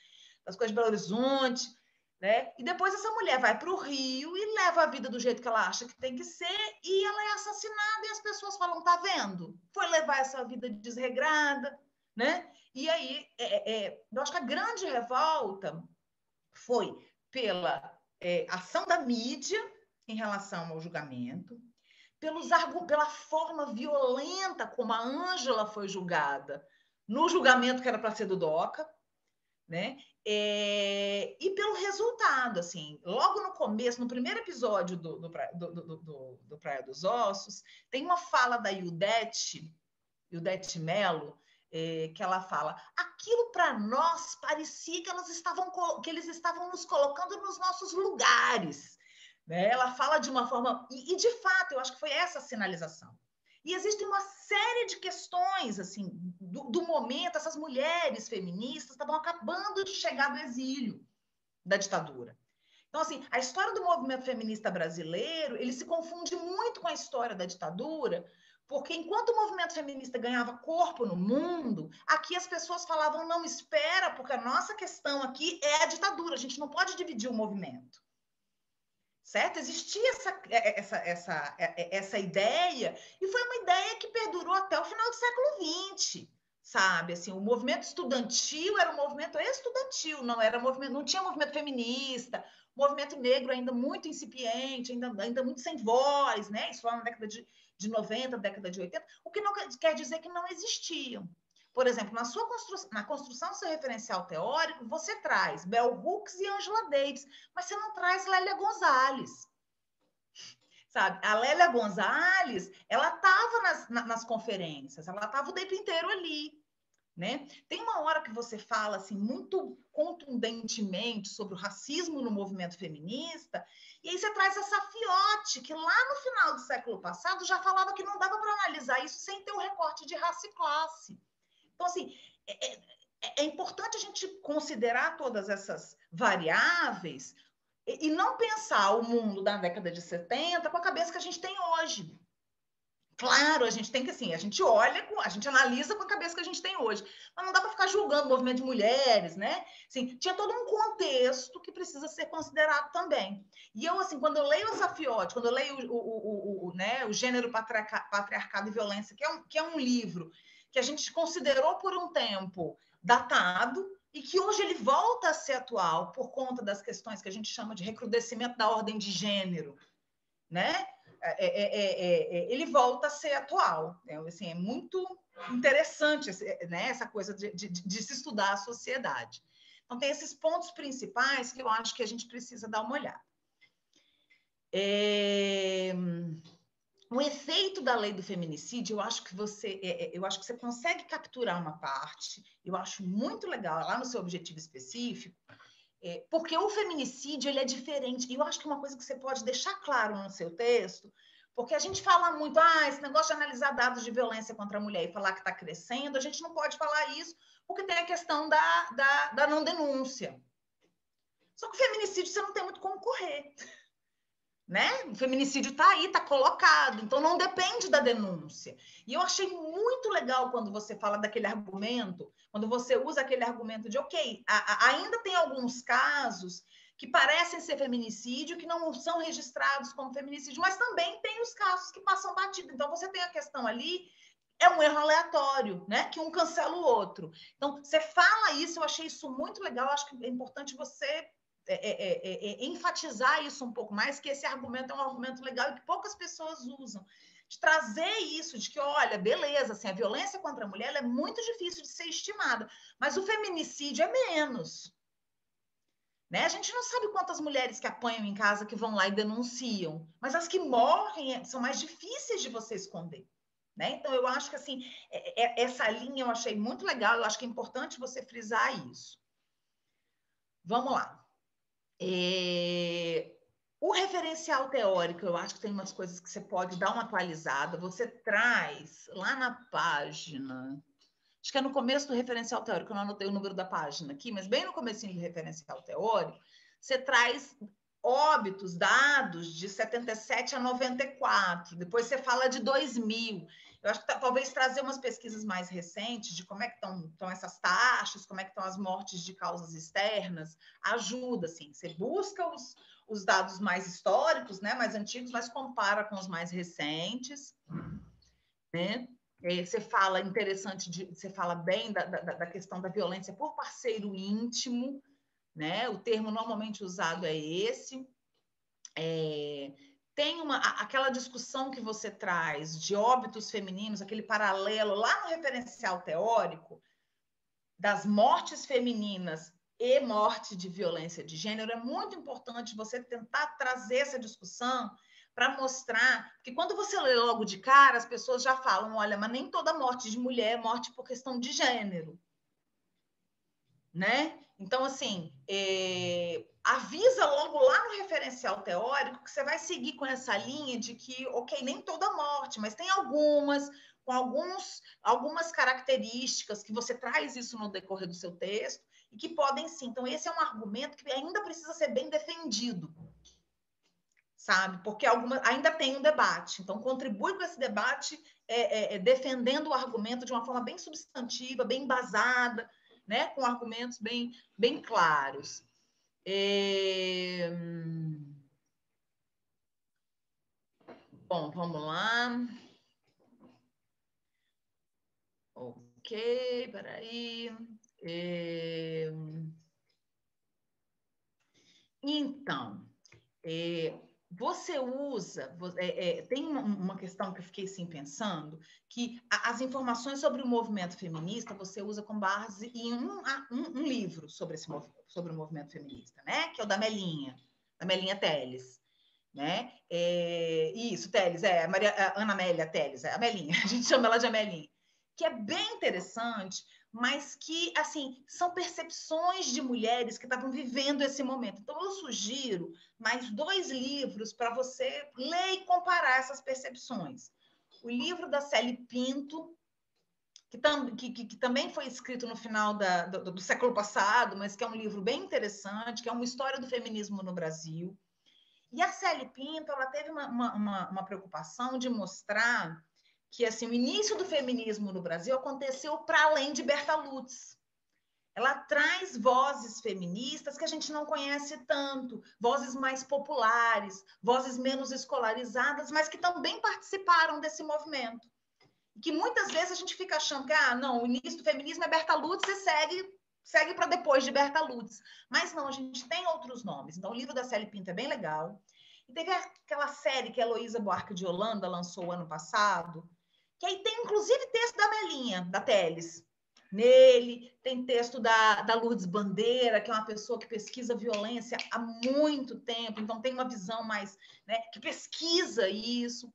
coisas de Belo Horizonte, né? E depois essa mulher vai para o Rio e leva a vida do jeito que ela acha que tem que ser, e ela é assassinada e as pessoas falam, tá vendo? Foi levar essa vida desregrada, né? E aí, eu acho que a grande revolta foi pela ação da mídia em relação ao julgamento, pela forma violenta como a Ângela foi julgada no julgamento que era para ser do Doca, né? E pelo resultado, assim, logo no começo, no primeiro episódio do Praia dos Ossos, tem uma fala da Ildete Mello, que ela fala, aquilo para nós parecia que eles estavam nos colocando nos nossos lugares, né? Ela fala de uma forma, e de fato, eu acho que foi essa a sinalização. E existe uma série de questões assim do momento, essas mulheres feministas estavam acabando de chegar do exílio da ditadura. Então, assim, a história do movimento feminista brasileiro, ele se confunde muito com a história da ditadura, porque enquanto o movimento feminista ganhava corpo no mundo, aqui as pessoas falavam, não, espera, porque a nossa questão aqui é a ditadura, a gente não pode dividir o movimento. Certo? Existia essa ideia, e foi uma ideia que perdurou até o final do século XX, sabe? Assim, o movimento estudantil era um movimento estudantil, não tinha movimento feminista, movimento negro ainda muito incipiente, ainda muito sem voz, né? Isso lá na década de 90, década de 80, o que não quer dizer que não existiam. Por exemplo, na construção do seu referencial teórico, você traz Bell Hooks e Angela Davis, mas você não traz Lélia Gonzalez. Sabe? A Lélia Gonzalez, ela estava nas conferências, ela estava o tempo inteiro ali. Né? Tem uma hora que você fala assim, muito contundentemente sobre o racismo no movimento feminista, e aí você traz a Safiotti, que lá no final do século passado já falava que não dava para analisar isso sem ter o recorte de raça e classe. Então, assim, é importante a gente considerar todas essas variáveis e não pensar o mundo da década de 70 com a cabeça que a gente tem hoje. Claro, a gente tem que, assim, a gente analisa com a cabeça que a gente tem hoje. Mas não dá para ficar julgando o movimento de mulheres, né? Assim, tinha todo um contexto que precisa ser considerado também. E eu, assim, quando eu leio a Safiotti, quando eu leio o Gênero, Patriarcado e Violência, que é um livro que a gente considerou por um tempo datado e que hoje ele volta a ser atual por conta das questões que a gente chama de recrudescimento da ordem de gênero, né? Ele volta a ser atual. Assim, é muito interessante, né, essa coisa de se estudar a sociedade. Então, tem esses pontos principais que eu acho que a gente precisa dar uma olhada. O efeito da lei do feminicídio, eu acho que você consegue capturar uma parte, eu acho muito legal, lá no seu objetivo específico, porque o feminicídio ele é diferente. E eu acho que uma coisa que você pode deixar claro no seu texto, Porque a gente fala muito, esse negócio de analisar dados de violência contra a mulher e falar que está crescendo, a gente não pode falar isso, porque tem a questão da não denúncia. Só que o feminicídio você não tem muito como correr, né? O feminicídio está aí, está colocado, então não depende da denúncia. E eu achei muito legal quando você fala daquele argumento, quando você usa aquele argumento de, ok, ainda tem alguns casos que parecem ser feminicídio, que não são registrados como feminicídio, mas também tem os casos que passam batido. Então, você tem a questão ali, é um erro aleatório, né? Que um cancela o outro. Então, você fala isso, eu achei isso muito legal, acho que é importante você enfatizar isso um pouco mais, que esse argumento é um argumento legal e que poucas pessoas usam. De trazer isso, de que, olha, beleza, assim, a violência contra a mulher é muito difícil de ser estimada, mas o feminicídio é menos. Né? A gente não sabe quantas mulheres que apanham em casa que vão lá e denunciam, mas as que morrem são mais difíceis de você esconder. Né? Então, eu acho que assim, essa linha eu achei muito legal, eu acho que é importante você frisar isso. Vamos lá. O referencial teórico, eu acho que tem umas coisas que você pode dar uma atualizada. Você traz lá na página, acho que é no começo do referencial teórico, eu não anotei o número da página aqui, mas bem no comecinho do referencial teórico, você traz óbitos, dados de 77 a 94, depois você fala de 2000. Eu acho que talvez trazer umas pesquisas mais recentes de como é que estão essas taxas, como é que estão as mortes de causas externas, ajuda, assim. Você busca os dados mais históricos, né, mais antigos, mas compara com os mais recentes, né? Você fala você fala bem da questão da violência por parceiro íntimo, né? O termo normalmente usado é esse. Tem aquela discussão que você traz de óbitos femininos, aquele paralelo lá no referencial teórico das mortes femininas e morte de violência de gênero. É muito importante você tentar trazer essa discussão para mostrar que quando você lê logo de cara, as pessoas já falam, olha, mas nem toda morte de mulher é morte por questão de gênero, né? Então, assim, avisa logo lá no referencial teórico que você vai seguir com essa linha de que, ok, nem toda morte, mas tem algumas, com algumas características que você traz isso no decorrer do seu texto e que podem sim. Então, esse é um argumento que ainda precisa ser bem defendido, sabe? Porque ainda tem um debate. Então, contribui com esse debate defendendo o argumento de uma forma bem substantiva, bem embasada, né? Com argumentos bem, bem claros. Bom, vamos lá. Ok, peraí. Então, você usa... tem uma questão que eu fiquei assim, pensando, que as informações sobre o movimento feminista você usa com base em um livro sobre o movimento feminista, né? Que é o da Melinha Telles. Né? Isso, Telles, a Ana Amélia Telles, a Melinha, a gente chama ela de Amelinha, que é bem interessante, mas que, assim, são percepções de mulheres que estavam vivendo esse momento. Então, eu sugiro mais 2 livros para você ler e comparar essas percepções. O livro da Célie Pinto, que também foi escrito no final do século passado, mas que é um livro bem interessante, que é uma história do feminismo no Brasil. E a Célie Pinto, ela teve uma preocupação de mostrar que assim, o início do feminismo no Brasil aconteceu para além de Berta Lutz. Ela traz vozes feministas que a gente não conhece tanto, vozes mais populares, vozes menos escolarizadas, mas que também participaram desse movimento. E que muitas vezes a gente fica achando que não, o início do feminismo é Berta Lutz e segue para depois de Berta Lutz. Mas não, a gente tem outros nomes. Então, o livro da Célie Pinto é bem legal. E teve aquela série que a Heloísa Buarque de Holanda lançou ano passado, que aí tem, inclusive, texto da Melinha, da Telles. Nele, tem texto da Lourdes Bandeira, que é uma pessoa que pesquisa violência há muito tempo, então tem uma visão mais, né, que pesquisa isso.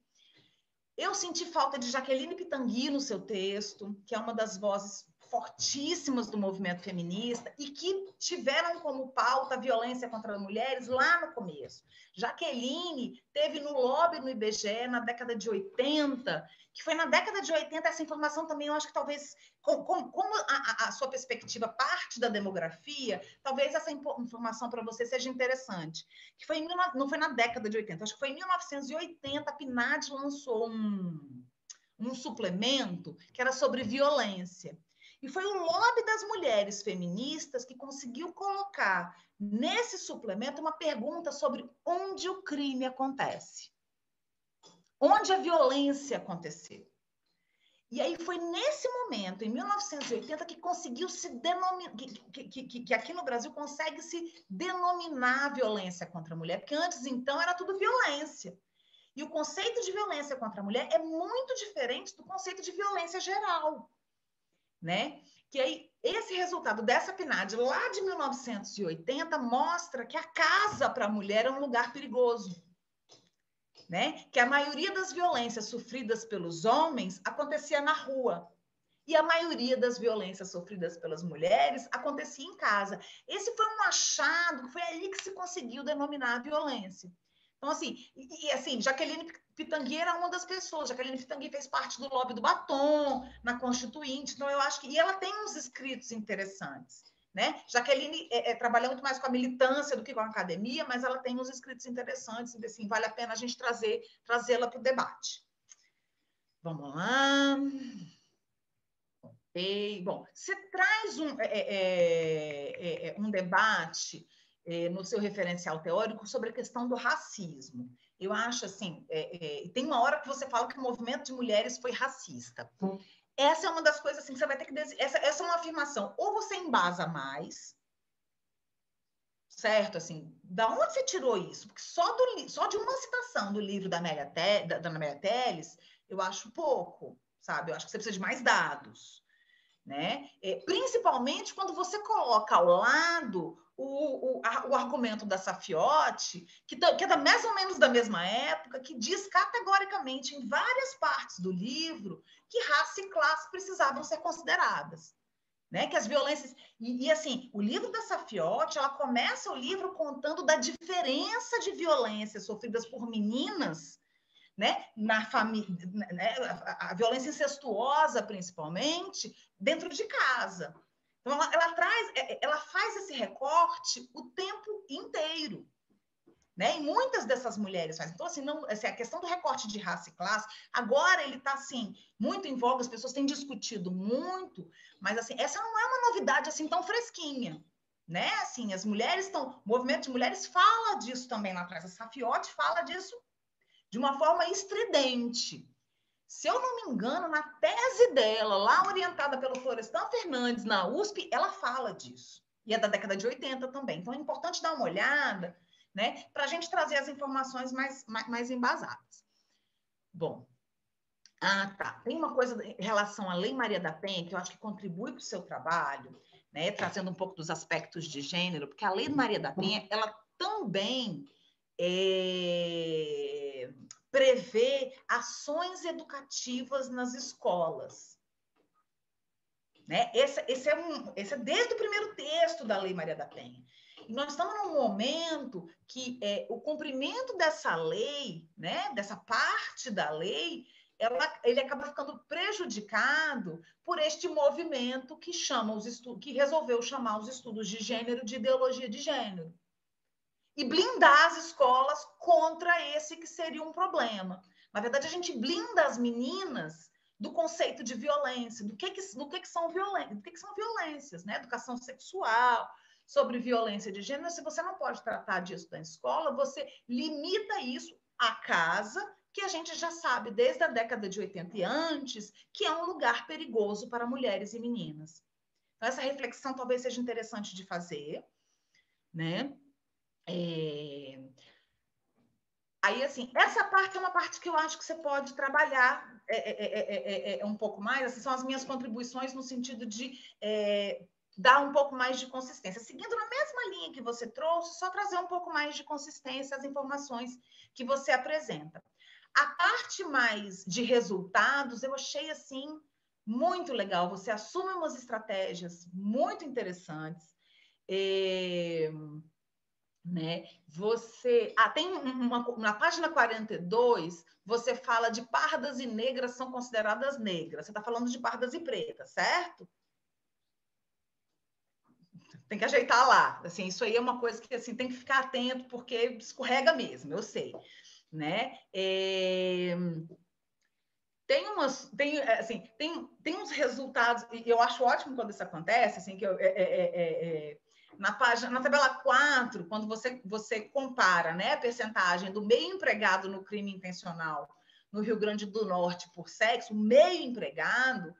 Eu senti falta de Jaqueline Pitangui no seu texto, que é uma das vozes fortíssimas do movimento feminista e que tiveram como pauta a violência contra as mulheres lá no começo. Jaqueline teve no lobby no IBGE na década de 80, que foi na década de 80, essa informação também, eu acho que talvez, como a sua perspectiva parte da demografia, talvez essa informação para você seja interessante. Que foi não foi na década de 80, acho que foi em 1980, a PNAD lançou um suplemento que era sobre violência. E foi o lobby das mulheres feministas que conseguiu colocar nesse suplemento uma pergunta sobre onde o crime acontece. Onde a violência aconteceu. E aí foi nesse momento, em 1980, que conseguiu se denominar, que aqui no Brasil consegue se denominar a violência contra a mulher, porque antes, então, era tudo violência. E o conceito de violência contra a mulher é muito diferente do conceito de violência geral, né? Que aí, esse resultado dessa PNAD lá de 1980 mostra que a casa para a mulher é um lugar perigoso, né? Que a maioria das violências sofridas pelos homens acontecia na rua. E a maioria das violências sofridas pelas mulheres acontecia em casa. Esse foi um achado, foi ali que se conseguiu denominar a violência. Então, assim, assim, Jaqueline Pitangui era uma das pessoas. Jaqueline Pitangui fez parte do lobby do batom, na Constituinte. Então, eu acho que... E ela tem uns escritos interessantes, né? Jaqueline trabalha muito mais com a militância do que com a academia, mas ela tem uns escritos interessantes, e assim, vale a pena a gente trazê-la para o debate. Vamos lá. Bom, você traz um debate no seu referencial teórico sobre a questão do racismo. Eu acho assim, tem uma hora que você fala que o movimento de mulheres foi racista. Essa é uma das coisas assim, que você vai ter que... Essa é uma afirmação. Ou você embasa mais, certo? Assim, da onde você tirou isso? Porque só de uma citação do livro da Amélia Telles, eu acho pouco, sabe? Eu acho que você precisa de mais dados. Né? Principalmente quando você coloca ao lado o argumento da Safiotti, que é mais ou menos da mesma época, que diz categoricamente em várias partes do livro que raça e classe precisavam ser consideradas. Né? Que as violências... E assim, o livro da Safiotti, ela começa o livro contando da diferença de violências sofridas por meninas, né? Na família, né? A violência incestuosa, principalmente, dentro de casa. Então, ela faz esse recorte o tempo inteiro, né? E muitas dessas mulheres fazem. Então, assim, a questão do recorte de raça e classe, agora ele está, assim, muito em voga, as pessoas têm discutido muito, mas, assim, essa não é uma novidade, assim, tão fresquinha, né? Assim, as mulheres estão... O movimento de mulheres fala disso também lá atrás. A Safiotti fala disso de uma forma estridente. Se eu não me engano, na tese dela, lá orientada pelo Florestan Fernandes, na USP, ela fala disso. E é da década de 80 também. Então, é importante dar uma olhada, né, para a gente trazer as informações mais embasadas. Bom, tá. Tem uma coisa em relação à Lei Maria da Penha, que eu acho que contribui para o seu trabalho, né, trazendo um pouco dos aspectos de gênero, porque a Lei Maria da Penha, ela também prevê ações educativas nas escolas. Né? Esse é desde o primeiro texto da Lei Maria da Penha. E nós estamos num momento que o cumprimento dessa lei, né, dessa parte da lei, ele acaba ficando prejudicado por este movimento que resolveu chamar os estudos de gênero de ideologia de gênero. E blindar as escolas contra esse que seria um problema. Na verdade, a gente blinda as meninas do conceito de violência, do que são violências, né? Educação sexual, sobre violência de gênero. Se você não pode tratar disso na escola, você limita isso à casa, que a gente já sabe desde a década de 80 e antes, que é um lugar perigoso para mulheres e meninas. Então, essa reflexão talvez seja interessante de fazer, né? Aí, assim, essa parte é uma parte que eu acho que você pode trabalhar um pouco mais. Assim, são as minhas contribuições no sentido de dar um pouco mais de consistência. Seguindo na mesma linha que você trouxe, só trazer um pouco mais de consistência às informações que você apresenta. A parte mais de resultados, eu achei, assim, muito legal, você assume umas estratégias muito interessantes. Né? Você tem na página 42, você fala de pardas e negras são consideradas negras. Você está falando de pardas e pretas, certo? Tem que ajeitar lá. Assim, isso aí é uma coisa que assim, tem que ficar atento, porque escorrega mesmo, eu sei. Né? Tem uns resultados, e eu acho ótimo quando isso acontece, assim, que na tabela 4, quando você compara, né, a percentagem do meio empregado no crime intencional no Rio Grande do Norte por sexo, meio empregado,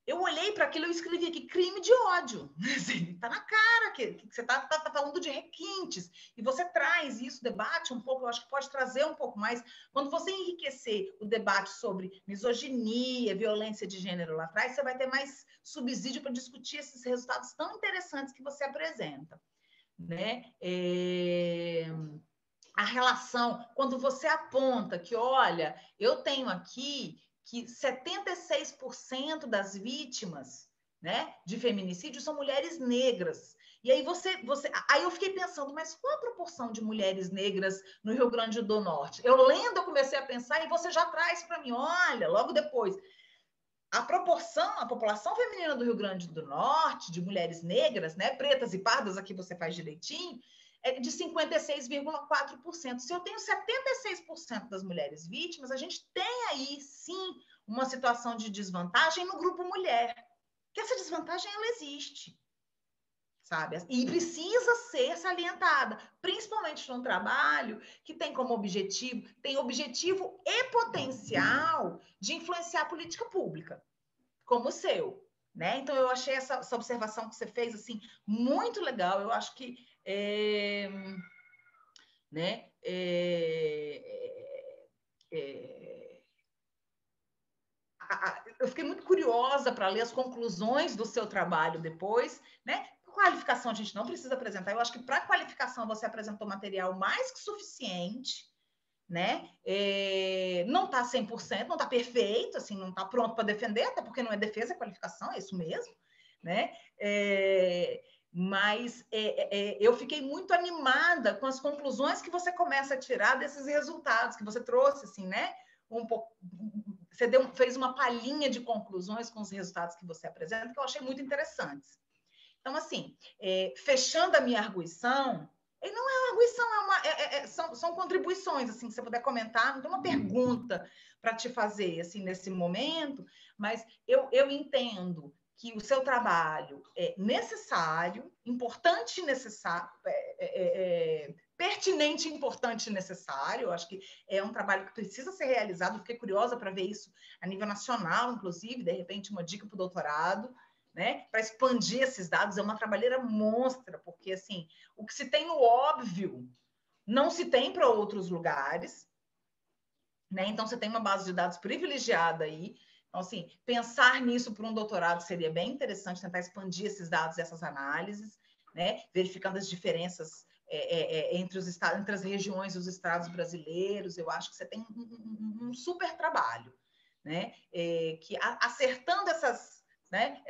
eu olhei para aquilo e escrevi aqui, crime de ódio. Está na cara que você está falando de requintes. E você traz isso, debate um pouco, eu acho que pode trazer um pouco mais. Quando você enriquecer o debate sobre misoginia, violência de gênero lá atrás, você vai ter mais subsídio para discutir esses resultados tão interessantes que você apresenta. Né? A relação, quando você aponta que, olha, eu tenho aqui que 76% das vítimas, né, de feminicídio são mulheres negras. E aí aí eu fiquei pensando, mas qual a proporção de mulheres negras no Rio Grande do Norte? Eu lendo, eu comecei a pensar, e você já traz para mim, olha, logo depois, a população feminina do Rio Grande do Norte, de mulheres negras, né, pretas e pardas, aqui você faz direitinho, é de 56,4%. Se eu tenho 76% das mulheres vítimas, a gente tem aí, sim, uma situação de desvantagem no grupo mulher. Que essa desvantagem, ela existe, sabe? E precisa ser salientada, principalmente num trabalho que tem como objetivo, e potencial de influenciar a política pública, como o seu. Né? Então, eu achei essa observação que você fez assim, muito legal. Eu acho que eu fiquei muito curiosa para ler as conclusões do seu trabalho depois, né? Qualificação a gente não precisa apresentar. Eu acho que para qualificação você apresentou material mais que suficiente, né? Não está 100%, não está perfeito, assim, não está pronto para defender, até porque não é defesa, é qualificação, é isso mesmo, né? Mas eu fiquei muito animada com as conclusões que você começa a tirar desses resultados que você trouxe, assim, né? Você fez uma palhinha de conclusões com os resultados que você apresenta, que eu achei muito interessantes. Então, assim, fechando a minha arguição, e não é uma arguição, são contribuições, assim, que você puder comentar, não tem uma pergunta para te fazer, assim, nesse momento, mas eu entendo que o seu trabalho é necessário, importante e necessário, pertinente, importante e necessário. Eu acho que é um trabalho que precisa ser realizado. Fiquei curiosa para ver isso a nível nacional, inclusive, de repente, uma dica para o doutorado, né? Para expandir esses dados. É uma trabalheira monstra, porque assim, o que se tem no óbvio não se tem para outros lugares, né? Então, você tem uma base de dados privilegiada aí. Então, assim, pensar nisso para um doutorado seria bem interessante, tentar expandir esses dados, essas análises, né? Verificando as diferenças entre os estados, entre as regiões e os estados brasileiros. Eu acho que você tem um super trabalho, né? Que acertando essas, né?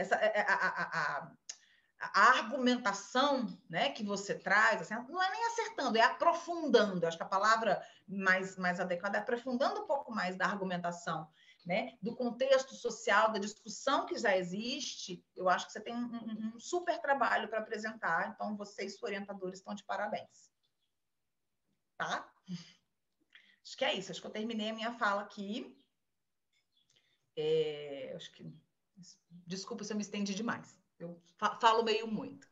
A argumentação, né, que você traz, assim, não é nem acertando, é aprofundando. Eu acho que a palavra mais adequada é aprofundando um pouco mais da argumentação, né, do contexto social, da discussão que já existe. Eu acho que você tem um super trabalho para apresentar, então você e seus orientadores estão de parabéns. Tá? Acho que é isso, acho que eu terminei a minha fala aqui. Acho que... Desculpa se eu me estendi demais. Eu falo meio muito.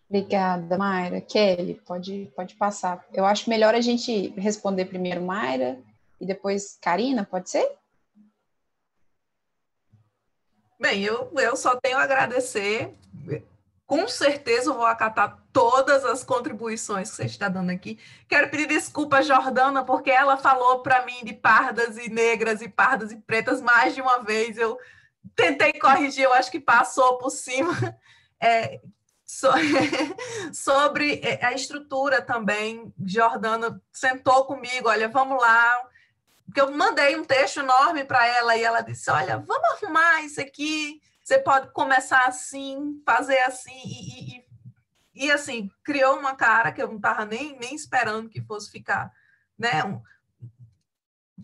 Obrigada, Mayra. Kelly, pode passar. Eu acho melhor a gente responder primeiro Mayra e depois Karina, pode ser? Bem, eu só tenho a agradecer. Com certeza eu vou acatar todas as contribuições que você está dando aqui. Quero pedir desculpa a Jordana, porque ela falou para mim de pardas e negras e pardas e pretas mais de uma vez. Eu tentei corrigir, eu acho que passou por cima. Sobre a estrutura também, Jordana sentou comigo, olha, vamos lá, porque eu mandei um texto enorme para ela e ela disse, olha, vamos arrumar isso aqui, você pode começar assim, fazer assim, e assim, criou uma cara que eu não estava nem esperando que fosse ficar, né,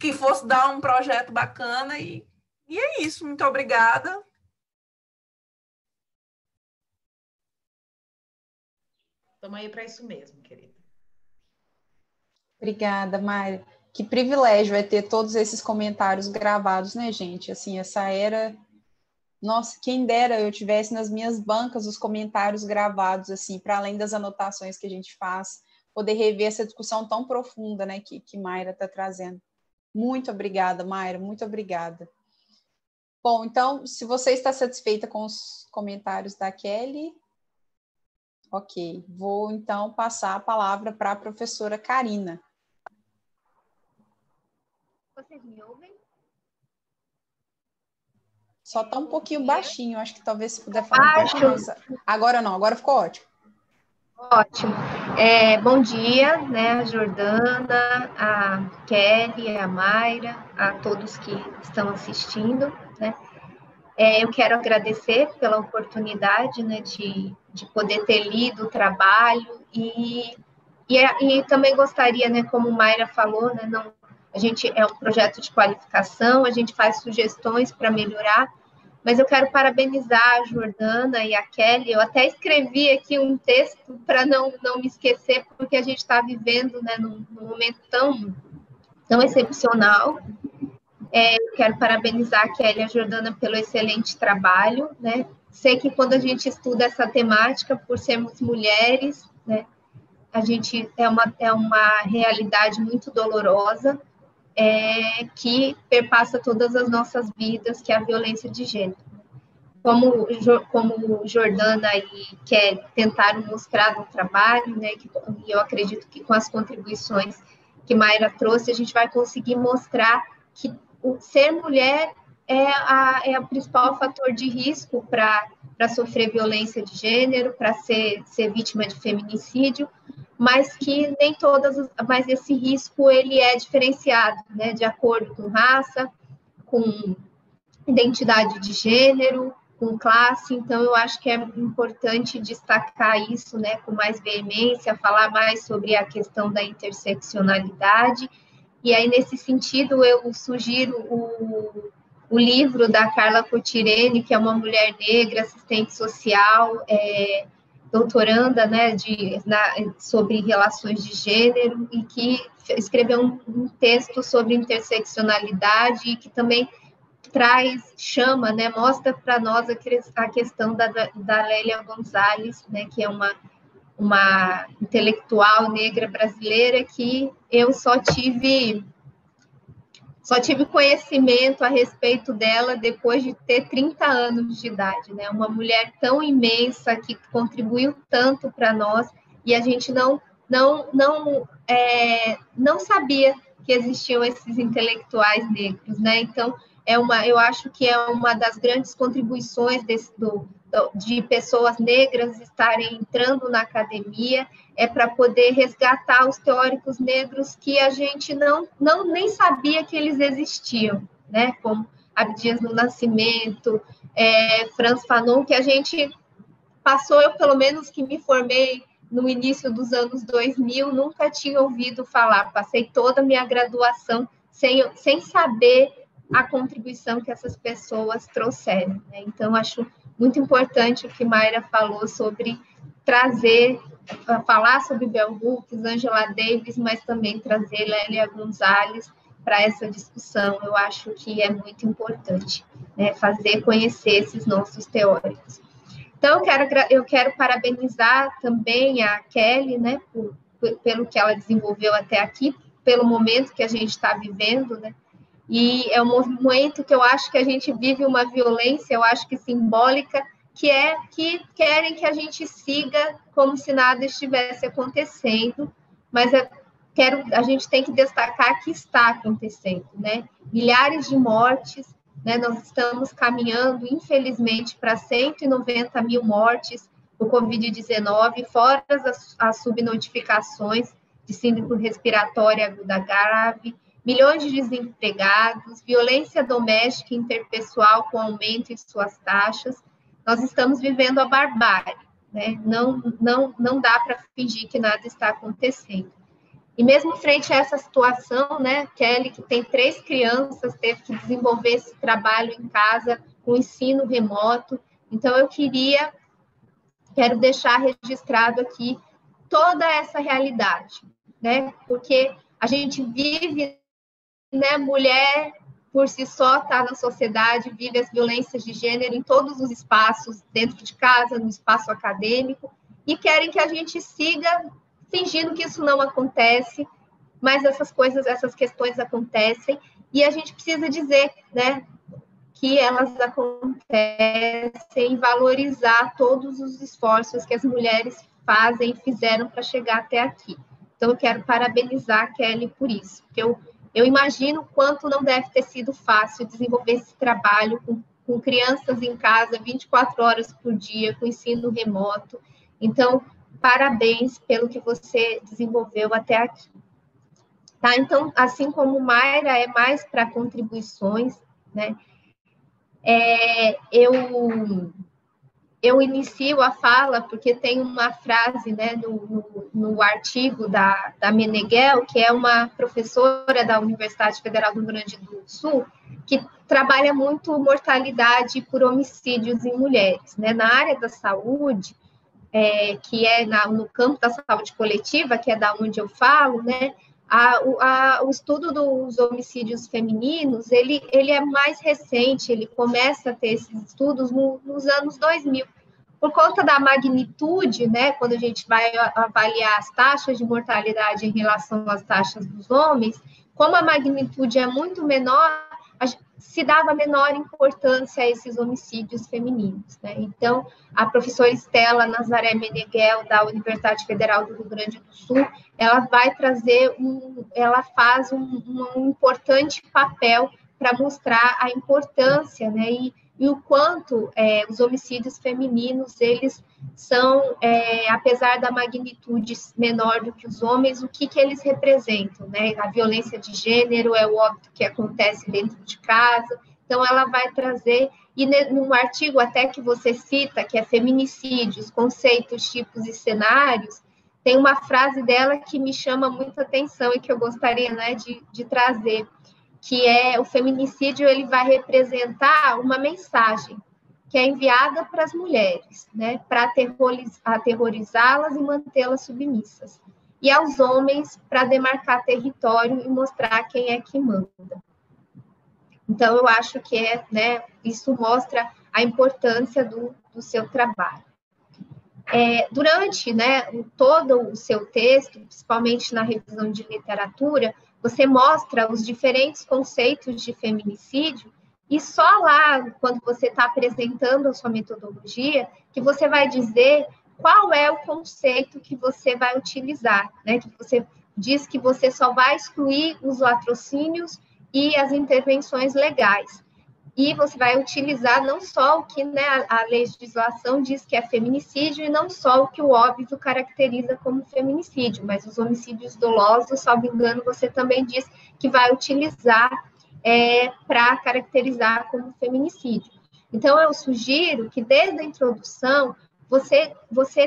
que fosse dar um projeto bacana, e é isso, muito obrigada. Estamos aí para isso mesmo, querida. Obrigada, Mayra. Que privilégio é ter todos esses comentários gravados, né, gente? Assim, essa era... Nossa, quem dera eu tivesse nas minhas bancas os comentários gravados, assim, para além das anotações que a gente faz, poder rever essa discussão tão profunda, né, que Mayra está trazendo. Muito obrigada, Mayra, muito obrigada. Bom, então, se você está satisfeita com os comentários da Kelly, ok. Vou, então, passar a palavra para a professora Karina. Vocês me ouvem? Só está um pouquinho baixinho, acho que talvez se puder falar um pouco mais. Agora não, agora ficou ótimo. Ótimo. Bom dia, né, a Jordana, a Kelly, a Mayra, a todos que estão assistindo, né. Eu quero agradecer pela oportunidade, né, de poder ter lido o trabalho e também gostaria, né, como Mayra falou, né, a gente é um projeto de qualificação, a gente faz sugestões para melhorar, mas eu quero parabenizar a Jordana e a Kelly. Eu até escrevi aqui um texto para não me esquecer, porque a gente está vivendo, né, num momento tão excepcional. Eu quero parabenizar a Kelly e a Jordana pelo excelente trabalho, né? Sei que quando a gente estuda essa temática, por sermos mulheres, né, a gente é uma realidade muito dolorosa, que perpassa todas as nossas vidas, que é a violência de gênero. Como Jordana e Kelly tentaram mostrar no trabalho, né, e eu acredito que com as contribuições que Mayra trouxe, a gente vai conseguir mostrar que o ser mulher é o principal fator de risco para sofrer violência de gênero, para ser vítima de feminicídio, mas que nem mas esse risco ele é diferenciado, né, de acordo com raça, com identidade de gênero, com classe. Então eu acho que é importante destacar isso, né, com mais veemência, falar mais sobre a questão da interseccionalidade. E aí, nesse sentido, eu sugiro o livro da Carla Cotirene, que é uma mulher negra, assistente social, doutoranda, né, sobre relações de gênero, e que escreveu um texto sobre interseccionalidade, e que também chama, né, mostra para nós a questão da Lélia Gonzalez, né, que é uma intelectual negra brasileira que eu só tive conhecimento a respeito dela depois de ter 30 anos de idade, né? Uma mulher tão imensa que contribuiu tanto para nós, e a gente não sabia que existiam esses intelectuais negros, né? Então, eu acho que é uma das grandes contribuições de pessoas negras estarem entrando na academia, para poder resgatar os teóricos negros que a gente nem sabia que eles existiam, né? Como Abdias do Nascimento, Frantz Fanon, que a gente passou, eu pelo menos que me formei no início dos anos 2000, nunca tinha ouvido falar, passei toda a minha graduação sem saber a contribuição que essas pessoas trouxeram, né? Então, acho muito importante o que Mayra falou sobre falar sobre Bell Hooks, Angela Davis, mas também trazer Lélia Gonzalez para essa discussão. Eu acho que é muito importante, né, conhecer esses nossos teóricos. Então, eu quero parabenizar também a Kelly, né, pelo que ela desenvolveu até aqui, pelo momento que a gente está vivendo, né? E é um momento que eu acho que a gente vive uma violência, eu acho que simbólica, que querem que a gente siga como se nada estivesse acontecendo, mas a gente tem que destacar que está acontecendo, né? Milhares de mortes, né? Nós estamos caminhando, infelizmente, para 190 mil mortes por Covid-19, fora as subnotificações de síndrome respiratória aguda grave, milhões de desempregados, violência doméstica e interpessoal com aumento em suas taxas. Nós estamos vivendo a barbárie, né? Não dá para fingir que nada está acontecendo. E mesmo frente a essa situação, né, Kelly, que tem 3 crianças, teve que desenvolver esse trabalho em casa com ensino remoto. Então, eu quero deixar registrado aqui toda essa realidade, né? Porque a gente vive, né, mulher por si só está na sociedade, vive as violências de gênero em todos os espaços, dentro de casa, no espaço acadêmico, e querem que a gente siga fingindo que isso não acontece, mas essas questões acontecem, e a gente precisa dizer, né, que elas acontecem, valorizar todos os esforços que as mulheres fazem e fizeram para chegar até aqui. Então, eu quero parabenizar a Kelly por isso, porque eu imagino o quanto não deve ter sido fácil desenvolver esse trabalho com crianças em casa 24 horas por dia, com ensino remoto. Então, parabéns pelo que você desenvolveu até aqui. Tá? Então, assim como Mayra é mais para contribuições, né? Eu inicio a fala porque tem uma frase, né, no artigo da Meneghel, que é uma professora da Universidade Federal do Rio Grande do Sul, que trabalha muito mortalidade por homicídios em mulheres, né? Na área da saúde, que é no campo da saúde coletiva, que é da onde eu falo, né? O estudo dos homicídios femininos, ele é mais recente, ele começa a ter esses estudos nos anos 2000, por conta da magnitude, né, quando a gente vai avaliar as taxas de mortalidade em relação às taxas dos homens, como a magnitude é muito menor, se dava menor importância a esses homicídios femininos, né? Então, a professora Estela Nazaré Meneghel, da Universidade Federal do Rio Grande do Sul, ela vai trazer ela faz um importante papel para mostrar a importância, né, e o quanto os homicídios femininos, eles são, apesar da magnitude menor do que os homens, o que eles representam, né? A violência de gênero é o óbito que acontece dentro de casa. Então, ela vai trazer, e num artigo até que você cita, que é Feminicídios, Conceitos, Tipos e Cenários, tem uma frase dela que me chama muita atenção e que eu gostaria, né, de trazer, que é: o feminicídio, ele vai representar uma mensagem que é enviada para as mulheres, né, para aterrorizá-las e mantê-las submissas, e aos homens para demarcar território e mostrar quem é que manda. Então, eu acho que né, isso mostra a importância do seu trabalho. Durante, né, todo o seu texto, principalmente na revisão de literatura, você mostra os diferentes conceitos de feminicídio, e só lá, quando você está apresentando a sua metodologia, que você vai dizer qual é o conceito que você vai utilizar, né? Que você diz que você só vai excluir os latrocínios e as intervenções legais. E você vai utilizar não só o que, né, a legislação diz que é feminicídio, e não só o que o óbito caracteriza como feminicídio, mas os homicídios dolosos, salvo engano, você também diz que vai utilizar para caracterizar como feminicídio. Então, eu sugiro que, desde a introdução, você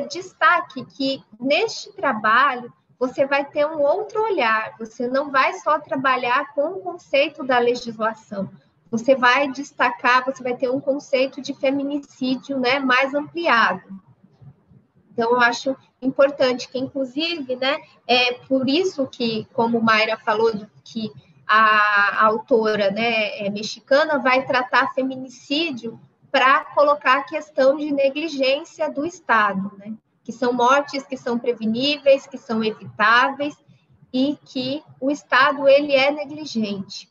destaque que, neste trabalho, você vai ter um outro olhar, você não vai só trabalhar com o conceito da legislação, você vai destacar, você vai ter um conceito de feminicídio, né, mais ampliado. Então, eu acho importante que, inclusive, né, é por isso que, como Mayra falou, que a autora, né, mexicana vai tratar feminicídio para colocar a questão de negligência do Estado, né, que são mortes que são preveníveis, que são evitáveis, e que o Estado, ele é negligente.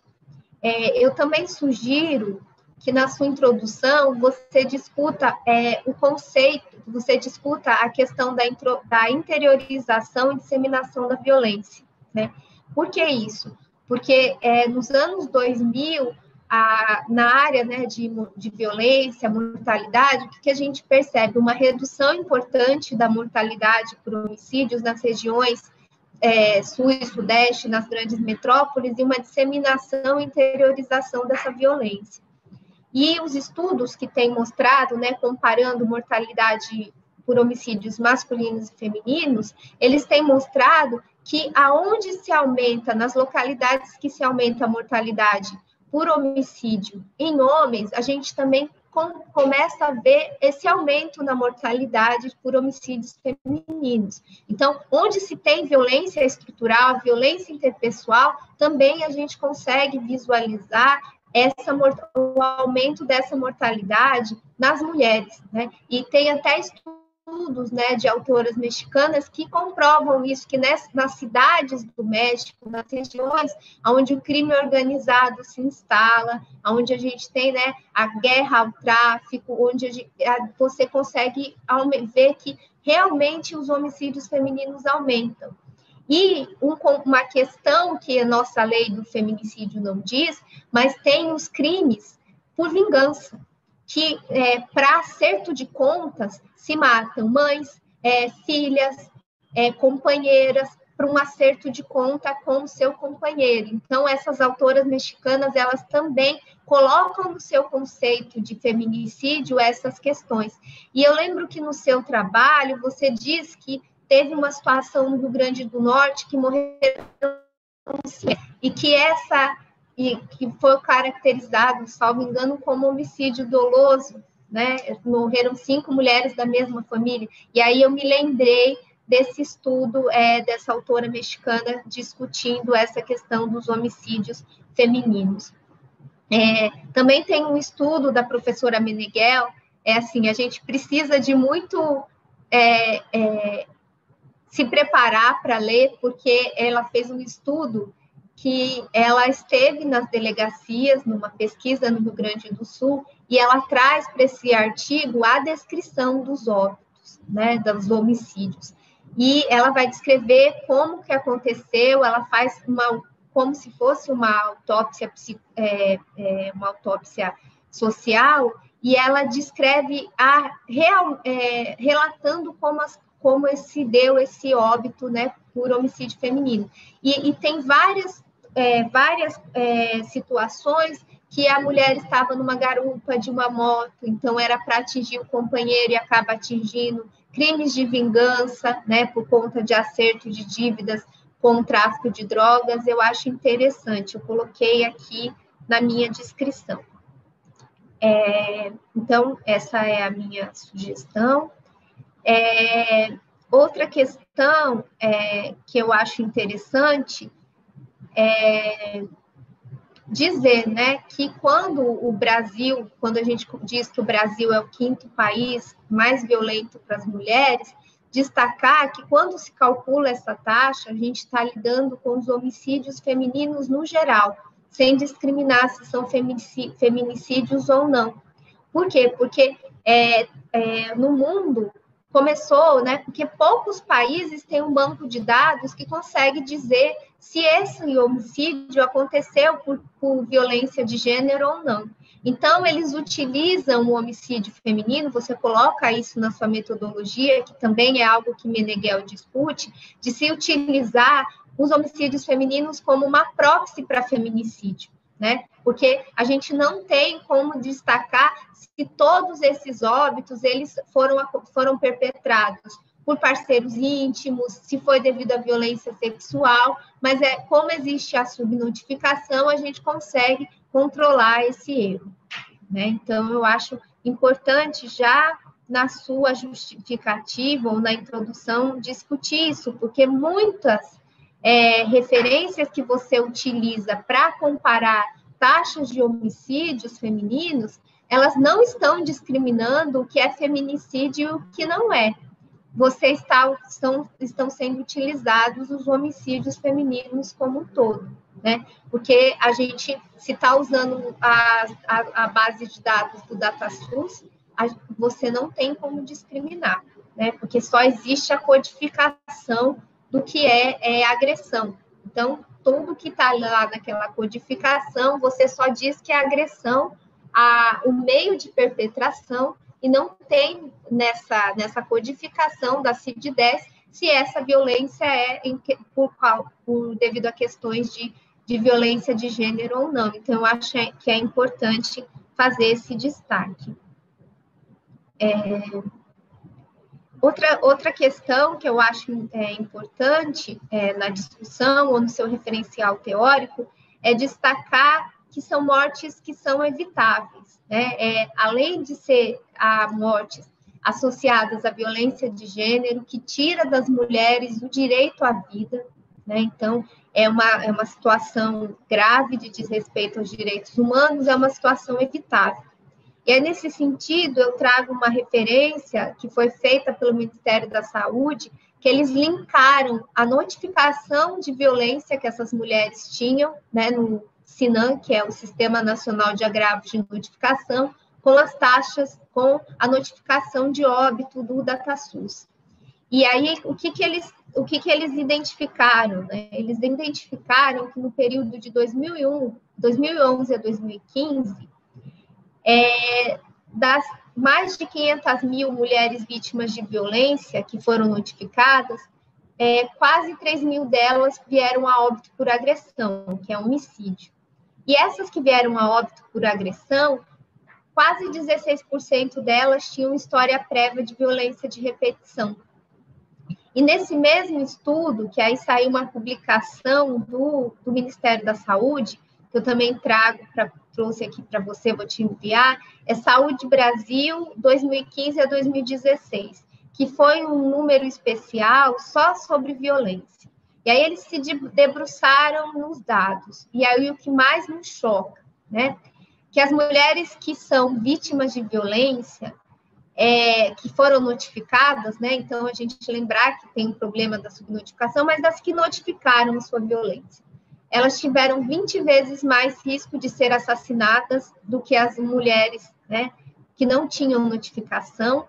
Eu também sugiro que, na sua introdução, você discuta o conceito, você discuta a questão da interiorização e disseminação da violência, né? Por que isso? Porque nos anos 2000, na área, né, de violência, mortalidade, o que a gente percebe? Uma redução importante da mortalidade por homicídios nas regiões sul e sudeste, nas grandes metrópoles, e uma disseminação e interiorização dessa violência. E os estudos que têm mostrado, né, comparando mortalidade por homicídios masculinos e femininos, eles têm mostrado que aonde se aumenta, nas localidades que se aumenta a mortalidade por homicídio em homens, a gente também começa a ver esse aumento na mortalidade por homicídios femininos. Então, onde se tem violência estrutural, violência interpessoal, também a gente consegue visualizar o aumento dessa mortalidade nas mulheres, né? E tem até estudos, né, de autoras mexicanas que comprovam isso, que nas cidades do México, nas regiões onde o crime organizado se instala, onde a gente tem, né, a guerra ao tráfico, onde você consegue ver que realmente os homicídios femininos aumentam. E uma questão que a nossa lei do feminicídio não diz, mas tem os crimes por vingança, que, para acerto de contas, se matam mães, filhas, companheiras, para um acerto de conta com o seu companheiro. Então, essas autoras mexicanas, elas também colocam no seu conceito de feminicídio essas questões. E eu lembro que no seu trabalho, você diz que teve uma situação no Rio Grande do Norte que morreram e que foi caracterizado, salvo engano, como homicídio doloso, né? Morreram 5 mulheres da mesma família. E aí eu me lembrei desse estudo dessa autora mexicana discutindo essa questão dos homicídios femininos. Também tem um estudo da professora Meneghel, assim, a gente precisa de muito se preparar para ler, porque ela fez um estudo que ela esteve nas delegacias, numa pesquisa no Rio Grande do Sul, e ela traz para esse artigo a descrição dos óbitos, né, dos homicídios. E ela vai descrever como que aconteceu, ela faz como se fosse uma autópsia social, e ela descreve relatando como se deu esse óbito, né, por homicídio feminino. E tem várias situações que a mulher estava numa garupa de uma moto, então era para atingir o companheiro e acaba atingindo, crimes de vingança, né, por conta de acerto de dívidas com tráfico de drogas. Eu acho interessante, eu coloquei aqui na minha descrição. Então, essa é a minha sugestão. Outra questão que eu acho interessante é dizer, né, que quando a gente diz que o Brasil é o 5º país mais violento para as mulheres, destacar que quando se calcula essa taxa, a gente está lidando com os homicídios femininos no geral, sem discriminar se são feminicídios ou não. Por quê? Porque no mundo começou, né, porque poucos países têm um banco de dados que consegue dizer se esse homicídio aconteceu por violência de gênero ou não. Então, eles utilizam o homicídio feminino, você coloca isso na sua metodologia, que também é algo que Meneghel discute, de se utilizar os homicídios femininos como uma proxy para feminicídio, né? Porque a gente não tem como destacar se todos esses óbitos eles foram perpetrados por parceiros íntimos, se foi devido à violência sexual, mas como existe a subnotificação, a gente consegue controlar esse erro, né? Então, eu acho importante já na sua justificativa ou na introdução discutir isso, porque muitas referências que você utiliza para comparar taxas de homicídios femininos, elas não estão discriminando o que é feminicídio e o que não é. Estão sendo utilizados os homicídios femininos como um todo, né? Porque a gente, se está usando a base de dados do DataSUS, você não tem como discriminar, né? Porque só existe a codificação do que é agressão. Então, tudo que está lá naquela codificação, você só diz que é agressão, o meio de perpetração, e não tem nessa codificação da CID-10 se essa violência é devido a questões de violência de gênero ou não. Então, eu acho que é importante fazer esse destaque. Outra questão que eu acho importante na discussão ou no seu referencial teórico é destacar que são mortes que são evitáveis, né? Além de ser mortes associadas à violência de gênero, que tira das mulheres o direito à vida, né? Então, é uma situação grave de desrespeito aos direitos humanos, é uma situação evitável. E aí, nesse sentido, eu trago uma referência que foi feita pelo Ministério da Saúde, que eles linkaram a notificação de violência que essas mulheres tinham, né, no SINAM, que é o Sistema Nacional de Agravos de Notificação, com as taxas, com a notificação de óbito do DataSUS. E aí, o que eles identificaram? Né? Eles identificaram que no período de 2011 a 2015, das mais de 500 mil mulheres vítimas de violência que foram notificadas, quase 3 mil delas vieram a óbito por agressão, que é homicídio. E essas que vieram a óbito por agressão, quase 16% delas tinham história prévia de violência de repetição. E nesse mesmo estudo, que aí saiu uma publicação do Ministério da Saúde, que eu também trouxe aqui para você, vou te enviar, é Saúde Brasil 2015 a 2016, que foi um número especial só sobre violência. E aí eles se debruçaram nos dados. E aí o que mais nos choca, né? Que as mulheres que são vítimas de violência, que foram notificadas, né? Então, a gente lembrar que tem um problema da subnotificação, mas das que notificaram sua violência. Elas tiveram 20 vezes mais risco de ser assassinadas do que as mulheres, né, que não tinham notificação.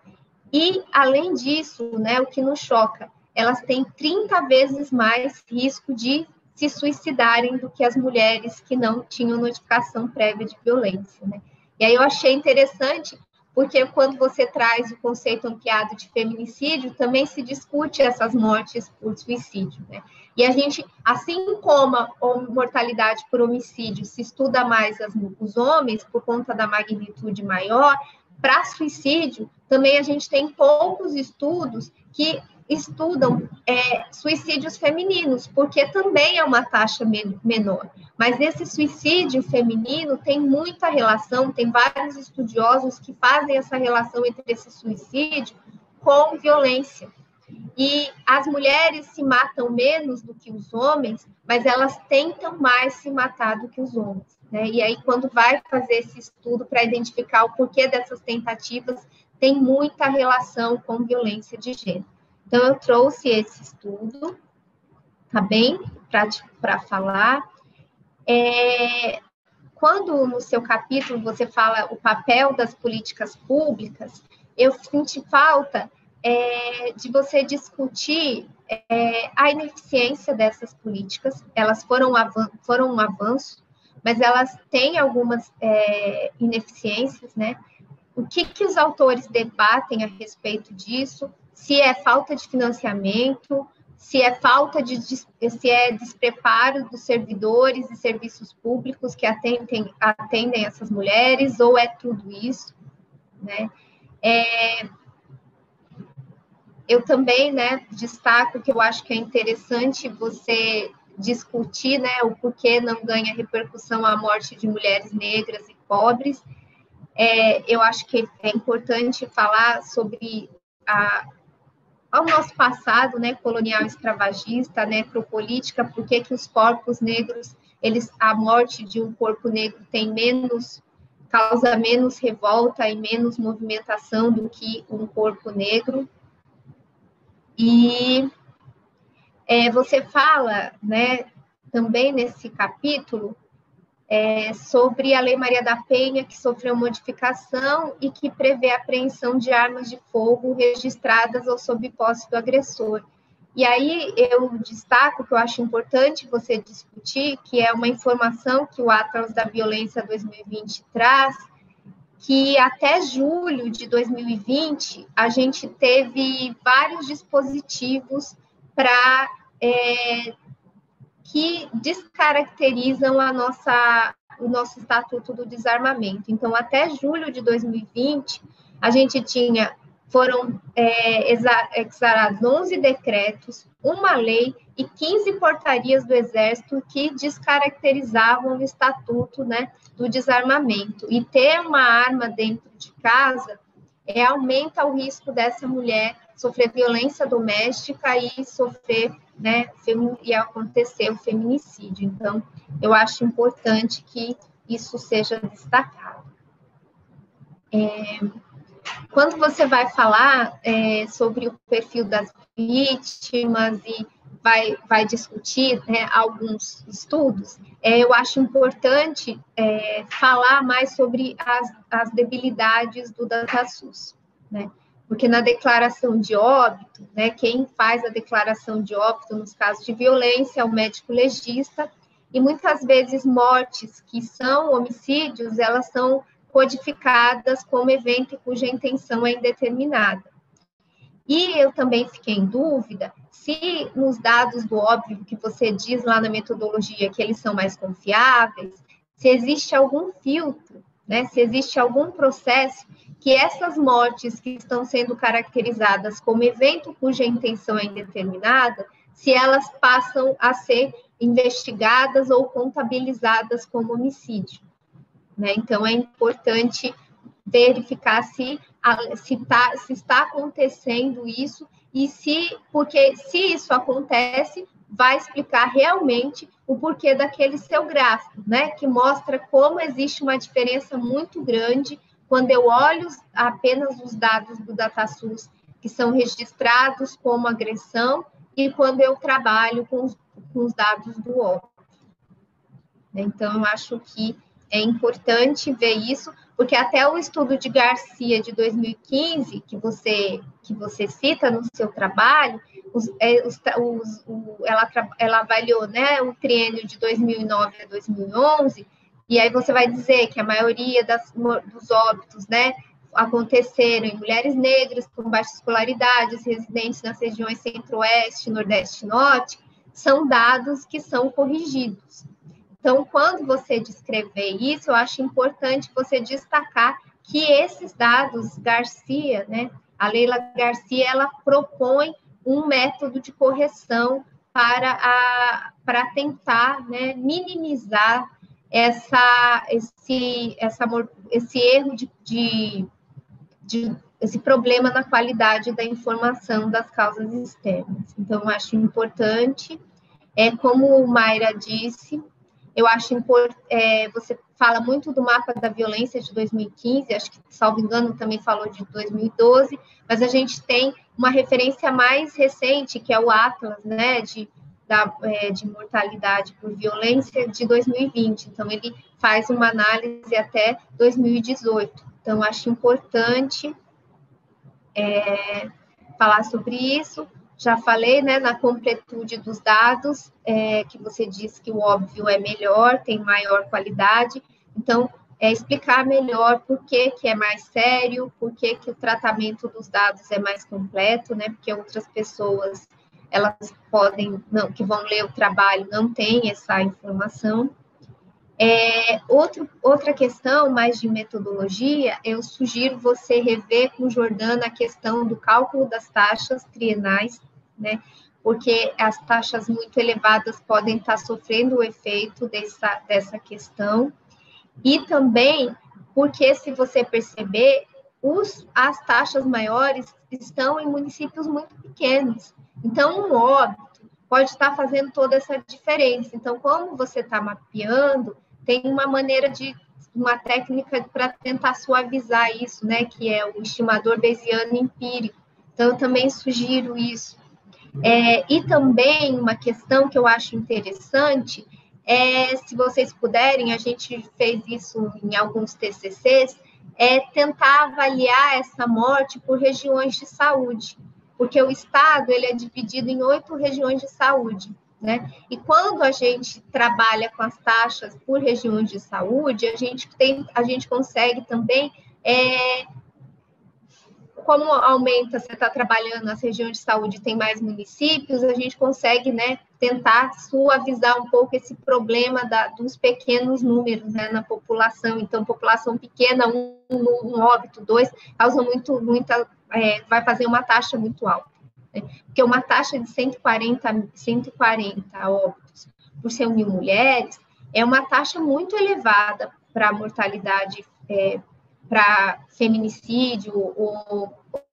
E, além disso, né, o que nos choca, elas têm 30 vezes mais risco de se suicidarem do que as mulheres que não tinham notificação prévia de violência, né? E aí eu achei interessante, porque quando você traz o conceito ampliado de feminicídio, também se discute essas mortes por suicídio, né? E a gente, assim como a mortalidade por homicídio se estuda mais os homens, por conta da magnitude maior, para suicídio, também a gente tem poucos estudos que estudam suicídios femininos, porque também é uma taxa menor. Mas esse suicídio feminino tem muita relação, tem vários estudiosos que fazem essa relação entre esse suicídio com violência. E as mulheres se matam menos do que os homens, mas elas tentam mais se matar do que os homens, né? E aí, quando vai fazer esse estudo para identificar o porquê dessas tentativas, tem muita relação com violência de gênero. Então, eu trouxe esse estudo, tá bem? Para falar. Quando no seu capítulo você fala o papel das políticas públicas, eu senti falta de você discutir a ineficiência dessas políticas. Elas foram um avanço, mas elas têm algumas ineficiências, né? O que os autores debatem a respeito disso? Se é falta de financiamento, se é despreparo dos servidores e serviços públicos que atendem essas mulheres, ou é tudo isso, né? Eu também, né, destaco que eu acho que é interessante você discutir, né, o porquê não ganha repercussão a morte de mulheres negras e pobres. Eu acho que é importante falar sobre ao nosso passado, né, colonial escravagista, necropolítica, por que os corpos negros, a morte de um corpo negro causa menos revolta e menos movimentação do que um corpo negro. E você fala, né, também nesse capítulo, sobre a Lei Maria da Penha, que sofreu modificação e que prevê a apreensão de armas de fogo registradas ou sob posse do agressor. E aí eu destaco que eu acho importante você discutir, que é uma informação que o Atlas da Violência 2020 traz, que até julho de 2020, a gente teve vários dispositivos que descaracterizam o nosso Estatuto do Desarmamento. Então, até julho de 2020, a gente foram exarados 11 decretos, uma lei e 15 portarias do Exército que descaracterizavam o Estatuto, né, do Desarmamento. E ter uma arma dentro de casa aumenta o risco dessa mulher sofrer violência doméstica e sofrer, né, e acontecer o feminicídio. Então, eu acho importante que isso seja destacado. Quando você vai falar sobre o perfil das vítimas e vai discutir, né, alguns estudos, eu acho importante falar mais sobre as debilidades do DataSUS, né? Porque na declaração de óbito, né, quem faz a declaração de óbito nos casos de violência é o médico legista, e muitas vezes mortes que são homicídios, elas são codificadas como evento cuja intenção é indeterminada. E eu também fiquei em dúvida se nos dados do óbvio que você diz lá na metodologia que eles são mais confiáveis, se existe algum filtro, né, se existe algum processo que essas mortes que estão sendo caracterizadas como evento cuja intenção é indeterminada, se elas passam a ser investigadas ou contabilizadas como homicídio, né? Então, é importante verificar se está acontecendo isso porque se isso acontece, vai explicar realmente o porquê daquele seu gráfico, né? Que mostra como existe uma diferença muito grande quando eu olho apenas os dados do DataSUS que são registrados como agressão e quando eu trabalho com os dados do óbito. Então, eu acho que é importante ver isso, porque até o estudo de Garcia de 2015, que você cita no seu trabalho, ela avaliou, né, o triênio de 2009 a 2011, e aí você vai dizer que a maioria dos óbitos, né, aconteceram em mulheres negras com baixa escolaridade, residentes nas regiões centro-oeste, nordeste e norte, são dados que são corrigidos. Então, quando você descrever isso, eu acho importante você destacar que esses dados, Garcia, né, a Leila Garcia, ela propõe um método de correção para tentar, né, minimizar esse erro esse problema na qualidade da informação das causas externas. Então, eu acho importante, como o Mayra disse, eu acho importante, você fala muito do mapa da violência de 2015, acho que, salvo engano, também falou de 2012, mas a gente tem uma referência mais recente, que é o Atlas, né, de mortalidade por violência de 2020. Então, ele faz uma análise até 2018. Então, acho importante falar sobre isso. Já falei, né, na completude dos dados, que você disse que o óbvio é melhor, tem maior qualidade. Então, explicar melhor por que é mais sério, por que o tratamento dos dados é mais completo, né, porque outras pessoas, elas que vão ler o trabalho, não têm essa informação. Outra questão, mais de metodologia, eu sugiro você rever com Jordana a questão do cálculo das taxas trienais, né? Porque as taxas muito elevadas podem estar sofrendo o efeito dessa questão. E também porque, se você perceber, as taxas maiores estão em municípios muito pequenos. Então, um óbito pode estar fazendo toda essa diferença. Então, como você está mapeando, tem uma técnica para tentar suavizar isso, né, que é o estimador Bayesiano empírico. Então, eu também sugiro isso. E também uma questão que eu acho interessante se vocês puderem, a gente fez isso em alguns TCCs, tentar avaliar essa morte por regiões de saúde, porque o Estado ele é dividido em 8 regiões de saúde, né? E quando a gente trabalha com as taxas por regiões de saúde, a gente consegue também Como aumenta, você está trabalhando nas regiões de saúde, tem mais municípios, a gente consegue, né, tentar suavizar um pouco esse problema dos pequenos números, né, na população. Então, população pequena, um óbito, 2, causa vai fazer uma taxa muito alta. Né? Porque uma taxa de 140 óbitos por 100.000 mulheres é uma taxa muito elevada para a mortalidade, para feminicídio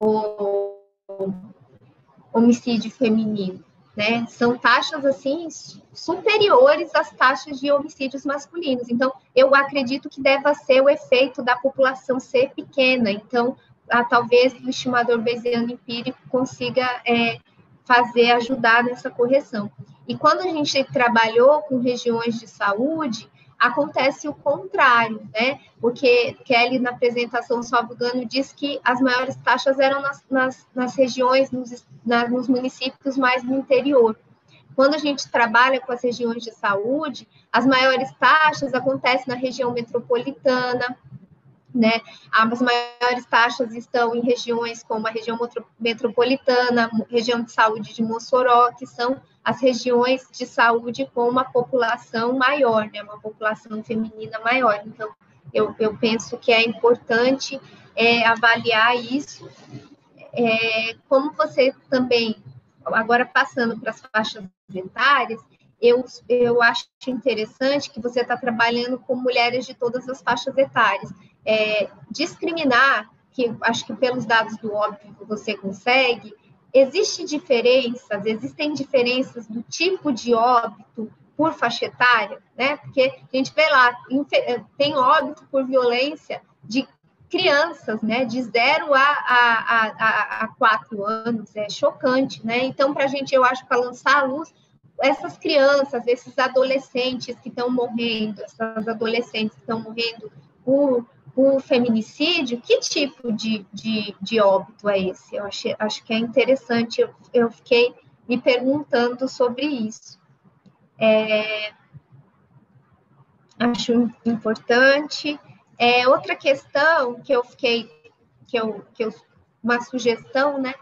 ou homicídio feminino, né? São taxas, assim, superiores às taxas de homicídios masculinos. Então, eu acredito que deva ser o efeito da população ser pequena. Então, talvez o estimador bayesiano empírico consiga ajudar nessa correção. E quando a gente trabalhou com regiões de saúde, acontece o contrário, né? Porque Kelly, na apresentação, salvo engano, disse que as maiores taxas eram nas regiões, nos municípios mais no interior. Quando a gente trabalha com as regiões de saúde, as maiores taxas acontecem na região metropolitana, né? As maiores taxas estão em regiões como a região metropolitana, região de saúde de Mossoró, que são as regiões de saúde com uma população maior, né? Uma população feminina maior. Então, eu penso que é importante avaliar isso. Como você também, agora passando para as faixas etárias, eu acho interessante que você está trabalhando com mulheres de todas as faixas etárias. Discriminar, que acho que pelos dados do óbvio você consegue, existem diferenças do tipo de óbito por faixa etária, né? Porque a gente vê lá, tem óbito por violência de crianças, né? De 0 a 4 anos, é chocante, né? Então, para a gente, eu acho, para lançar à luz essas crianças, esses adolescentes que estão morrendo, essas adolescentes que estão morrendo por feminicídio, que tipo de óbito é esse? Eu acho que é interessante, eu fiquei me perguntando sobre isso. Acho importante. Outra questão que eu fiquei, uma sugestão, né?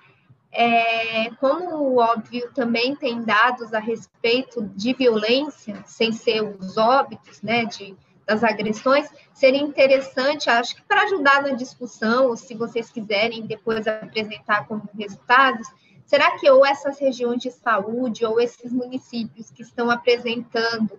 Como o óbvio também tem dados a respeito de violência, sem ser os óbitos, né, das agressões, seria interessante, acho que para ajudar na discussão, ou se vocês quiserem depois apresentar como resultados, será que ou essas regiões de saúde, ou esses municípios que estão apresentando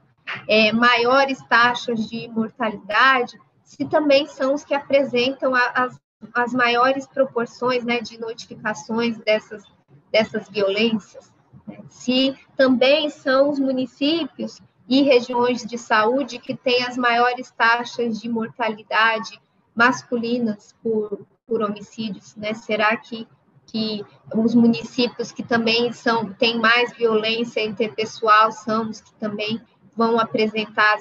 maiores taxas de mortalidade, se também são os que apresentam as maiores proporções, né, de notificações dessas violências, né? Se também são os municípios e regiões de saúde que têm as maiores taxas de mortalidade masculinas por homicídios, né? Será que os municípios que também têm mais violência interpessoal são os que também vão apresentar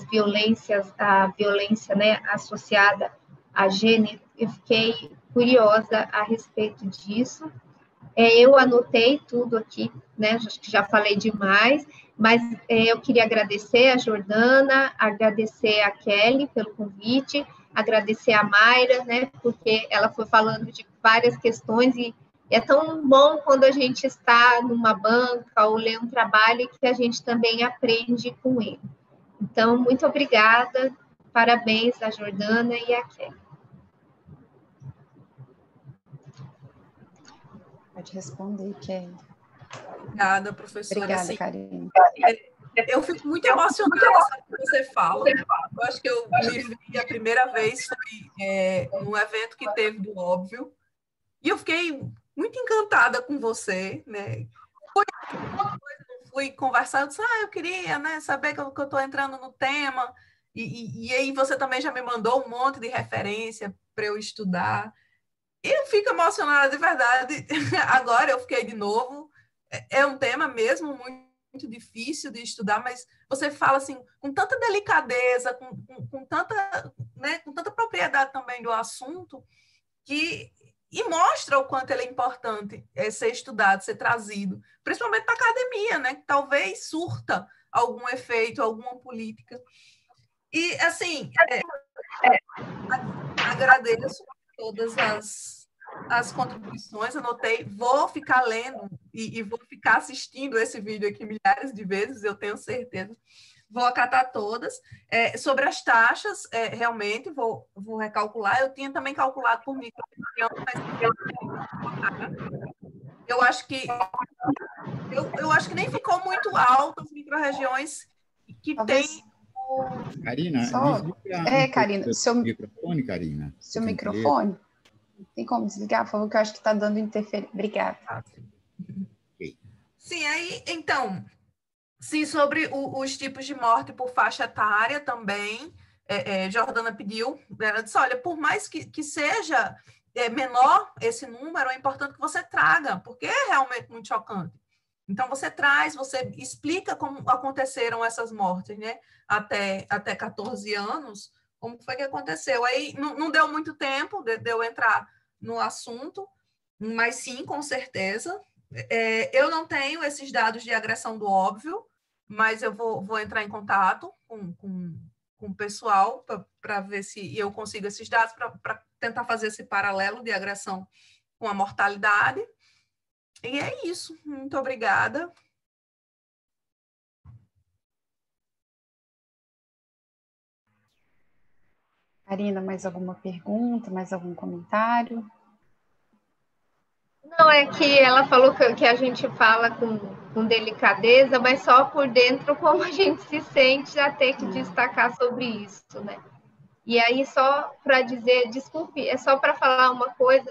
a violência, né, associada a gênero? Eu fiquei curiosa a respeito disso. Eu anotei tudo aqui, né? Acho que já falei demais, mas eu queria agradecer a Jordana, agradecer a Kelly pelo convite, agradecer a Mayra, né? Porque ela foi falando de várias questões e é tão bom quando a gente está numa banca ou lê um trabalho que a gente também aprende com ele. Então, muito obrigada, parabéns a Jordana e a Kelly. Pode responder, Kelly. Obrigada, professora. Obrigada, Karine. Eu fico muito emocionada com o que você fala. Eu acho que eu me vi a primeira vez num evento que teve do Óbvio, e eu fiquei muito encantada com você, né? Fui conversar, eu disse, eu queria, né, saber que eu estou entrando no tema, e aí você também já me mandou um monte de referência para eu estudar. Eu fico emocionada de verdade. Agora eu fiquei de novo. É um tema mesmo muito difícil de estudar, mas você fala assim com tanta delicadeza, com tanta propriedade também do assunto, e mostra o quanto ele é importante ser estudado, ser trazido, principalmente para a academia, né? Que talvez surta algum efeito, alguma política. E, assim, agradeço todas as contribuições, anotei, vou ficar lendo e vou ficar assistindo esse vídeo aqui milhares de vezes, eu tenho certeza. Vou acatar todas. Sobre as taxas, realmente, vou recalcular. Eu tinha também calculado por micro-região, mas eu acho que nem ficou muito alto as micro-regiões que Talvez... tem... Karina, Karina, seu microfone, Karina. Seu microfone? Tem como desligar, por favor, que eu acho que está dando interferência. Obrigada. Sim, aí, então, sim, sobre os tipos de morte por faixa etária também, Jordana pediu, ela disse, olha, por mais que seja menor esse número, é importante que você traga, porque é realmente muito chocante. Então, você traz, você explica como aconteceram essas mortes, né? Até 14 anos, como foi que aconteceu. Aí, não deu muito tempo de eu entrar no assunto, mas sim, com certeza. Eu não tenho esses dados de agressão do óbvio, mas eu vou entrar em contato com o pessoal para ver se eu consigo esses dados, para tentar fazer esse paralelo de agressão com a mortalidade. E é isso. Muito obrigada. Karina, mais alguma pergunta, mais algum comentário? Não, é que ela falou que a gente fala com delicadeza, mas só por dentro como a gente se sente já ter que destacar sobre isso, né? E aí, só para dizer, desculpe, é só para falar uma coisa,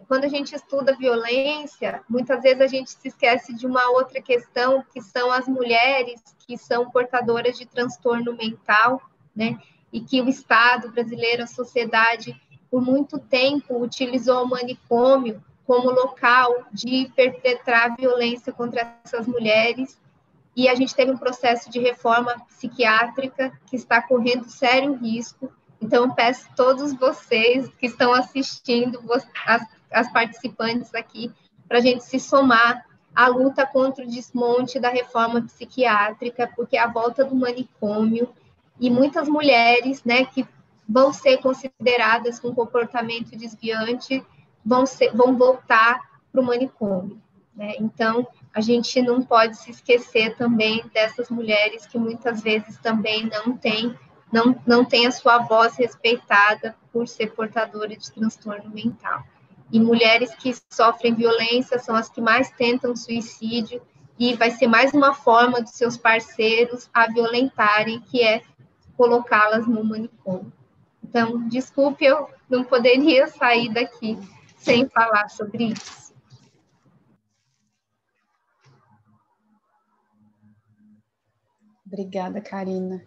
quando a gente estuda violência, muitas vezes a gente se esquece de uma outra questão, que são as mulheres que são portadoras de transtorno mental, né? E que o Estado brasileiro, a sociedade, por muito tempo, utilizou o manicômio como local de perpetrar violência contra essas mulheres. E a gente teve um processo de reforma psiquiátrica que está correndo sério risco. Então, eu peço a todos vocês que estão assistindo, as participantes aqui, para a gente se somar à luta contra o desmonte da reforma psiquiátrica, porque a volta do manicômio e muitas mulheres, né, que vão ser consideradas com comportamento desviante, vão voltar para o manicômio, né? Então, a gente não pode se esquecer também dessas mulheres que muitas vezes também não tem a sua voz respeitada por ser portadora de transtorno mental. E mulheres que sofrem violência são as que mais tentam suicídio, e vai ser mais uma forma dos seus parceiros a violentarem, que é colocá-las no manicômio. Então, desculpe, eu não poderia sair daqui sem falar sobre isso. Obrigada, Karina.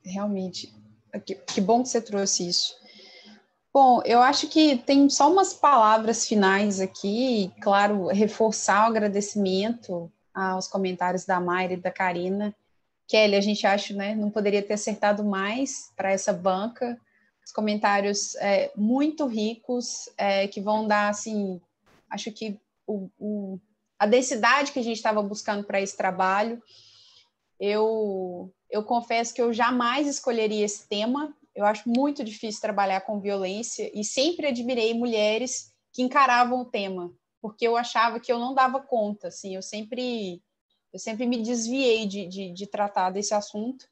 Realmente, que bom que você trouxe isso. Bom, eu acho que tem só umas palavras finais aqui, claro, reforçar o agradecimento aos comentários da Mayra e da Karina. Kelly, a gente acha, né, não poderia ter acertado mais para essa banca. Os comentários muito ricos, que vão dar, assim, acho que a densidade que a gente estava buscando para esse trabalho. Eu confesso que eu jamais escolheria esse tema. Eu acho muito difícil trabalhar com violência e sempre admirei mulheres que encaravam o tema, porque eu achava que eu não dava conta, assim, eu sempre me desviei de tratar desse assunto.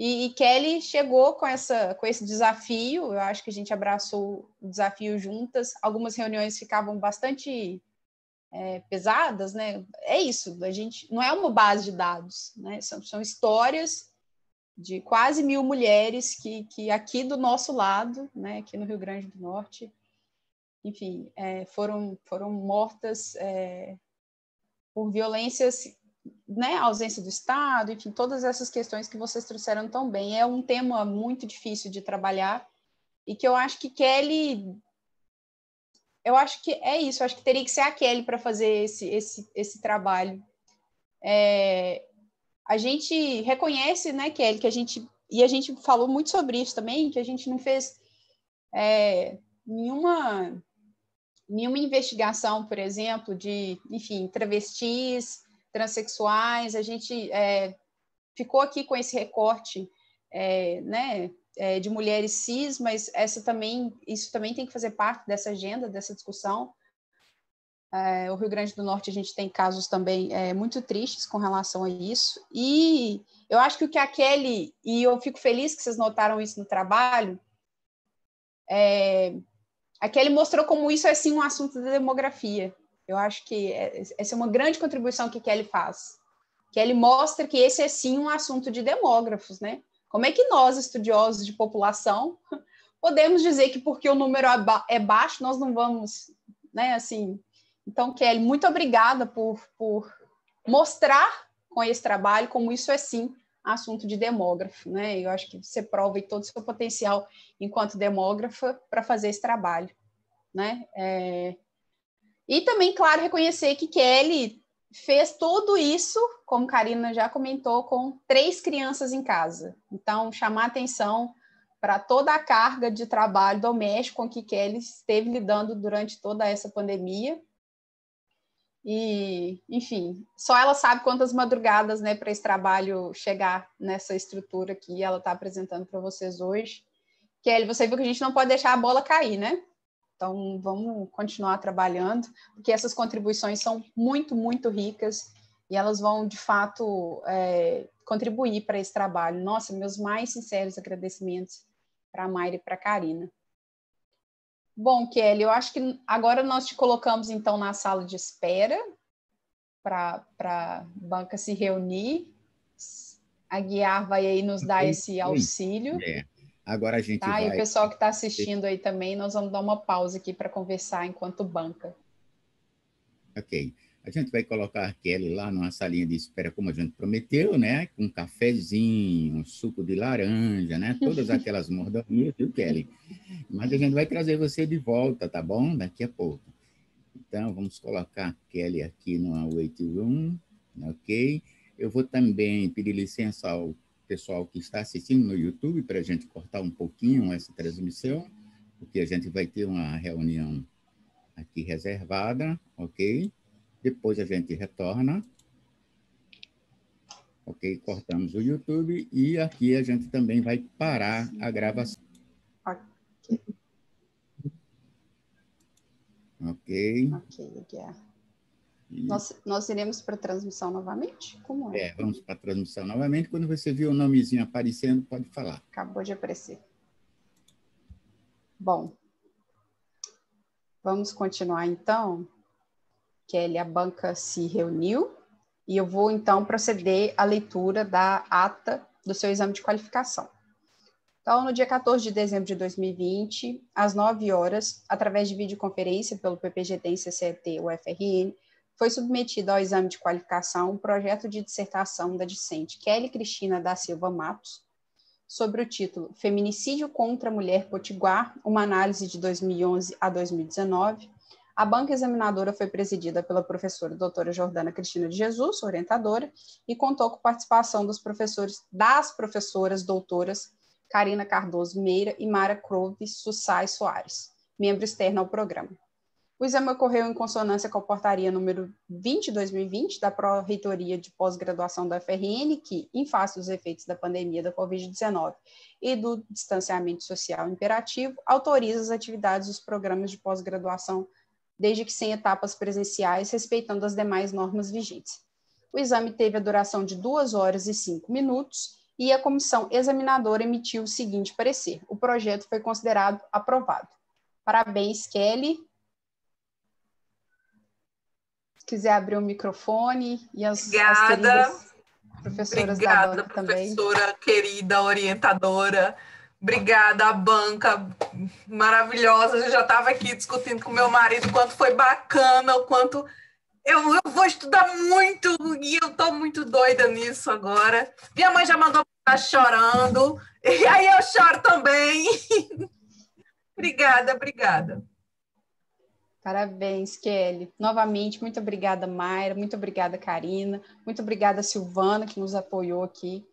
E Kelly chegou com esse desafio, eu acho que a gente abraçou o desafio juntas. Algumas reuniões ficavam bastante pesadas, né? É isso, a gente não é uma base de dados, né? São histórias de quase 1.000 mulheres que aqui do nosso lado, né? Aqui no Rio Grande do Norte, enfim, foram mortas por violências, né, a ausência do Estado, enfim, todas essas questões que vocês trouxeram tão bem. É um tema muito difícil de trabalhar e que eu acho que Kelly... Eu acho que é isso, eu acho que teria que ser a Kelly para fazer esse trabalho. A gente reconhece, né, Kelly, que a gente falou muito sobre isso também, que a gente não fez nenhuma investigação, por exemplo, de, enfim, travestis, transexuais. A gente ficou aqui com esse recorte, né, de mulheres cis, mas isso também tem que fazer parte dessa agenda, dessa discussão. O Rio Grande do Norte, a gente tem casos também muito tristes com relação a isso. E eu acho que o que a Kelly, e eu fico feliz que vocês notaram isso no trabalho, a Kelly mostrou como isso é, sim, um assunto da demografia. Eu acho que essa é uma grande contribuição que a Kelly faz. Kelly mostra que esse é, sim, um assunto de demógrafos, né? Como é que nós, estudiosos de população, podemos dizer que porque o número é baixo, nós não vamos, né, assim... Então, Kelly, muito obrigada por mostrar com esse trabalho como isso é, sim, assunto de demógrafo, né? Eu acho que você prova aí todo o seu potencial enquanto demógrafa para fazer esse trabalho, né? E também, claro, reconhecer que Kelly fez tudo isso, como Karina já comentou, com 3 crianças em casa. Então, chamar atenção para toda a carga de trabalho doméstico com que Kelly esteve lidando durante toda essa pandemia. E, enfim, só ela sabe quantas madrugadas, né, para esse trabalho chegar nessa estrutura que ela está apresentando para vocês hoje. Kelly, você viu que a gente não pode deixar a bola cair, né? Então, vamos continuar trabalhando, porque essas contribuições são muito, muito ricas e elas vão, de fato, contribuir para esse trabalho. Nossa, meus mais sinceros agradecimentos para a Mayra e para a Karina. Bom, Kelly, eu acho que agora nós te colocamos, então, na sala de espera para a banca se reunir. A Guiar vai aí nos dar esse auxílio. Agora a gente vai... E o pessoal que está assistindo aí também, nós vamos dar uma pausa aqui para conversar enquanto banca. Ok. A gente vai colocar a Kelly lá numa salinha de espera, como a gente prometeu, né? Com um cafezinho, um suco de laranja, né? Todas aquelas mordomias, viu, Kelly? Mas a gente vai trazer você de volta, tá bom? Daqui a pouco. Então, vamos colocar a Kelly aqui no waiting room, ok? Eu vou também pedir licença ao pessoal que está assistindo no YouTube para a gente cortar um pouquinho essa transmissão, porque a gente vai ter uma reunião aqui reservada, ok? Depois a gente retorna, ok? Cortamos o YouTube e aqui a gente também vai parar a gravação. Ok. Ok, yeah. Nós iremos para a transmissão novamente? Como é? Vamos para a transmissão novamente. Quando você viu o nomezinho aparecendo, pode falar. Acabou de aparecer. Bom, vamos continuar então. Kelly, a banca se reuniu e eu vou então proceder à leitura da ata do seu exame de qualificação. Então, no dia 14 de dezembro de 2020, às 9 horas, através de videoconferência pelo PPGT e CCT UFRN, foi submetido ao exame de qualificação um projeto de dissertação da discente Kelly Cristina da Silva Matos, sobre o título Feminicídio contra a Mulher Potiguar, uma análise de 2011 a 2019. A banca examinadora foi presidida pela professora doutora Jordana Cristina de Jesus, orientadora, e contou com participação das professoras doutoras Karina Cardoso Meira e Mara Croves Sussai Soares, membro externo ao programa. O exame ocorreu em consonância com a portaria número 20/2020 da Pró-Reitoria de Pós-Graduação da UFRN, que, em face dos efeitos da pandemia da Covid-19 e do distanciamento social imperativo, autoriza as atividades dos programas de pós-graduação, desde que sem etapas presenciais, respeitando as demais normas vigentes. O exame teve a duração de 2 horas e 5 minutos e a comissão examinadora emitiu o seguinte parecer: o projeto foi considerado aprovado. Parabéns, Kelly. Se quiser abrir o microfone e as queridas professoras da banca também. Obrigada, professora querida, orientadora. Obrigada, a banca maravilhosa. Eu já estava aqui discutindo com meu marido o quanto foi bacana, o quanto eu vou estudar muito e eu estou muito doida nisso agora. Minha mãe já mandou estar chorando, e aí eu choro também. Obrigada. Parabéns, Kelly. Novamente, muito obrigada, Mayra, muito obrigada, Karina, muito obrigada, Silvana, que nos apoiou aqui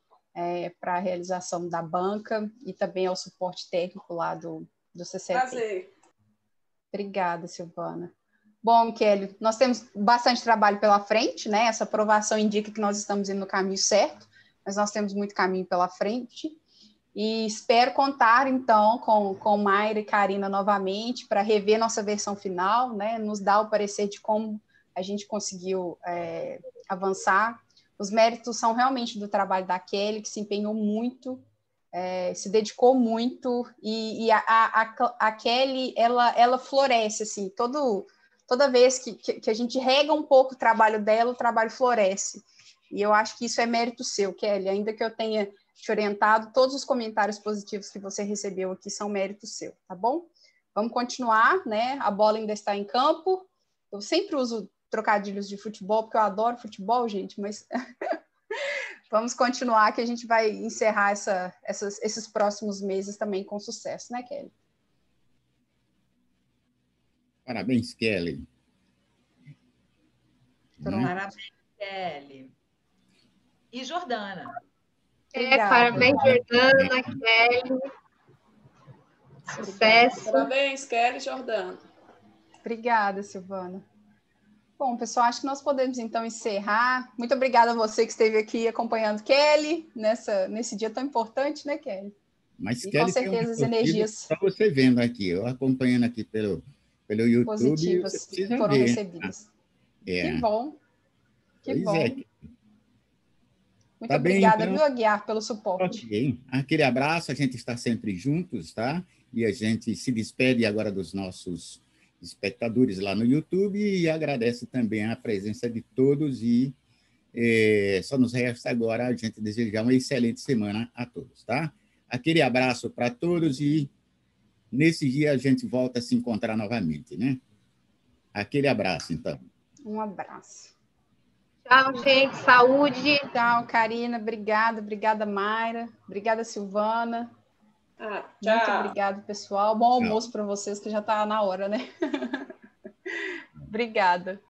para a realização da banca e também ao suporte técnico lá do CCT. Prazer. Obrigada, Silvana. Bom, Kelly, nós temos bastante trabalho pela frente, né? Essa aprovação indica que nós estamos indo no caminho certo, mas nós temos muito caminho pela frente. E espero contar, então, com Mayra e Karina novamente para rever nossa versão final, né? Nos dar o parecer de como a gente conseguiu avançar. Os méritos são realmente do trabalho da Kelly, que se empenhou muito, se dedicou muito, e a Kelly, ela floresce, assim, toda vez que a gente rega um pouco o trabalho dela, o trabalho floresce. E eu acho que isso é mérito seu, Kelly, ainda que eu tenha te orientado, todos os comentários positivos que você recebeu aqui são mérito seu, tá bom? Vamos continuar, né? A bola ainda está em campo. Eu sempre uso trocadilhos de futebol, porque eu adoro futebol, gente, mas vamos continuar, que a gente vai encerrar esses próximos meses também com sucesso, né, Kelly? Parabéns, Kelly. Parabéns, Kelly. E Jordana. Parabéns, Jordana, Kelly. Sucesso. Parabéns, Kelly e Jordana. Obrigada, Silvana. Bom, pessoal, acho que nós podemos, então, encerrar. Muito obrigada a você que esteve aqui acompanhando Kelly nesse dia tão importante, né, Kelly? Mas e Kelly com certeza as energias... Só você vendo aqui, eu acompanhando aqui pelo YouTube, positivas foram ver. recebidas. Que bom. Que Pois bom. Muito tá obrigada, bem, então, viu, Aguiar, pelo suporte. Ok. Aquele abraço, a gente está sempre juntos, tá? E a gente se despede agora dos nossos espectadores lá no YouTube e agradece também a presença de todos e só nos resta agora a gente desejar uma excelente semana a todos, tá? Aquele abraço para todos e nesse dia a gente volta a se encontrar novamente, né? Aquele abraço, então. Um abraço. Tchau, gente. Saúde. Tchau, Karina. Obrigada, Mayra. Obrigada, Silvana. Tchau. Muito obrigada, pessoal. Bom almoço para vocês, que já está na hora, né? Obrigada.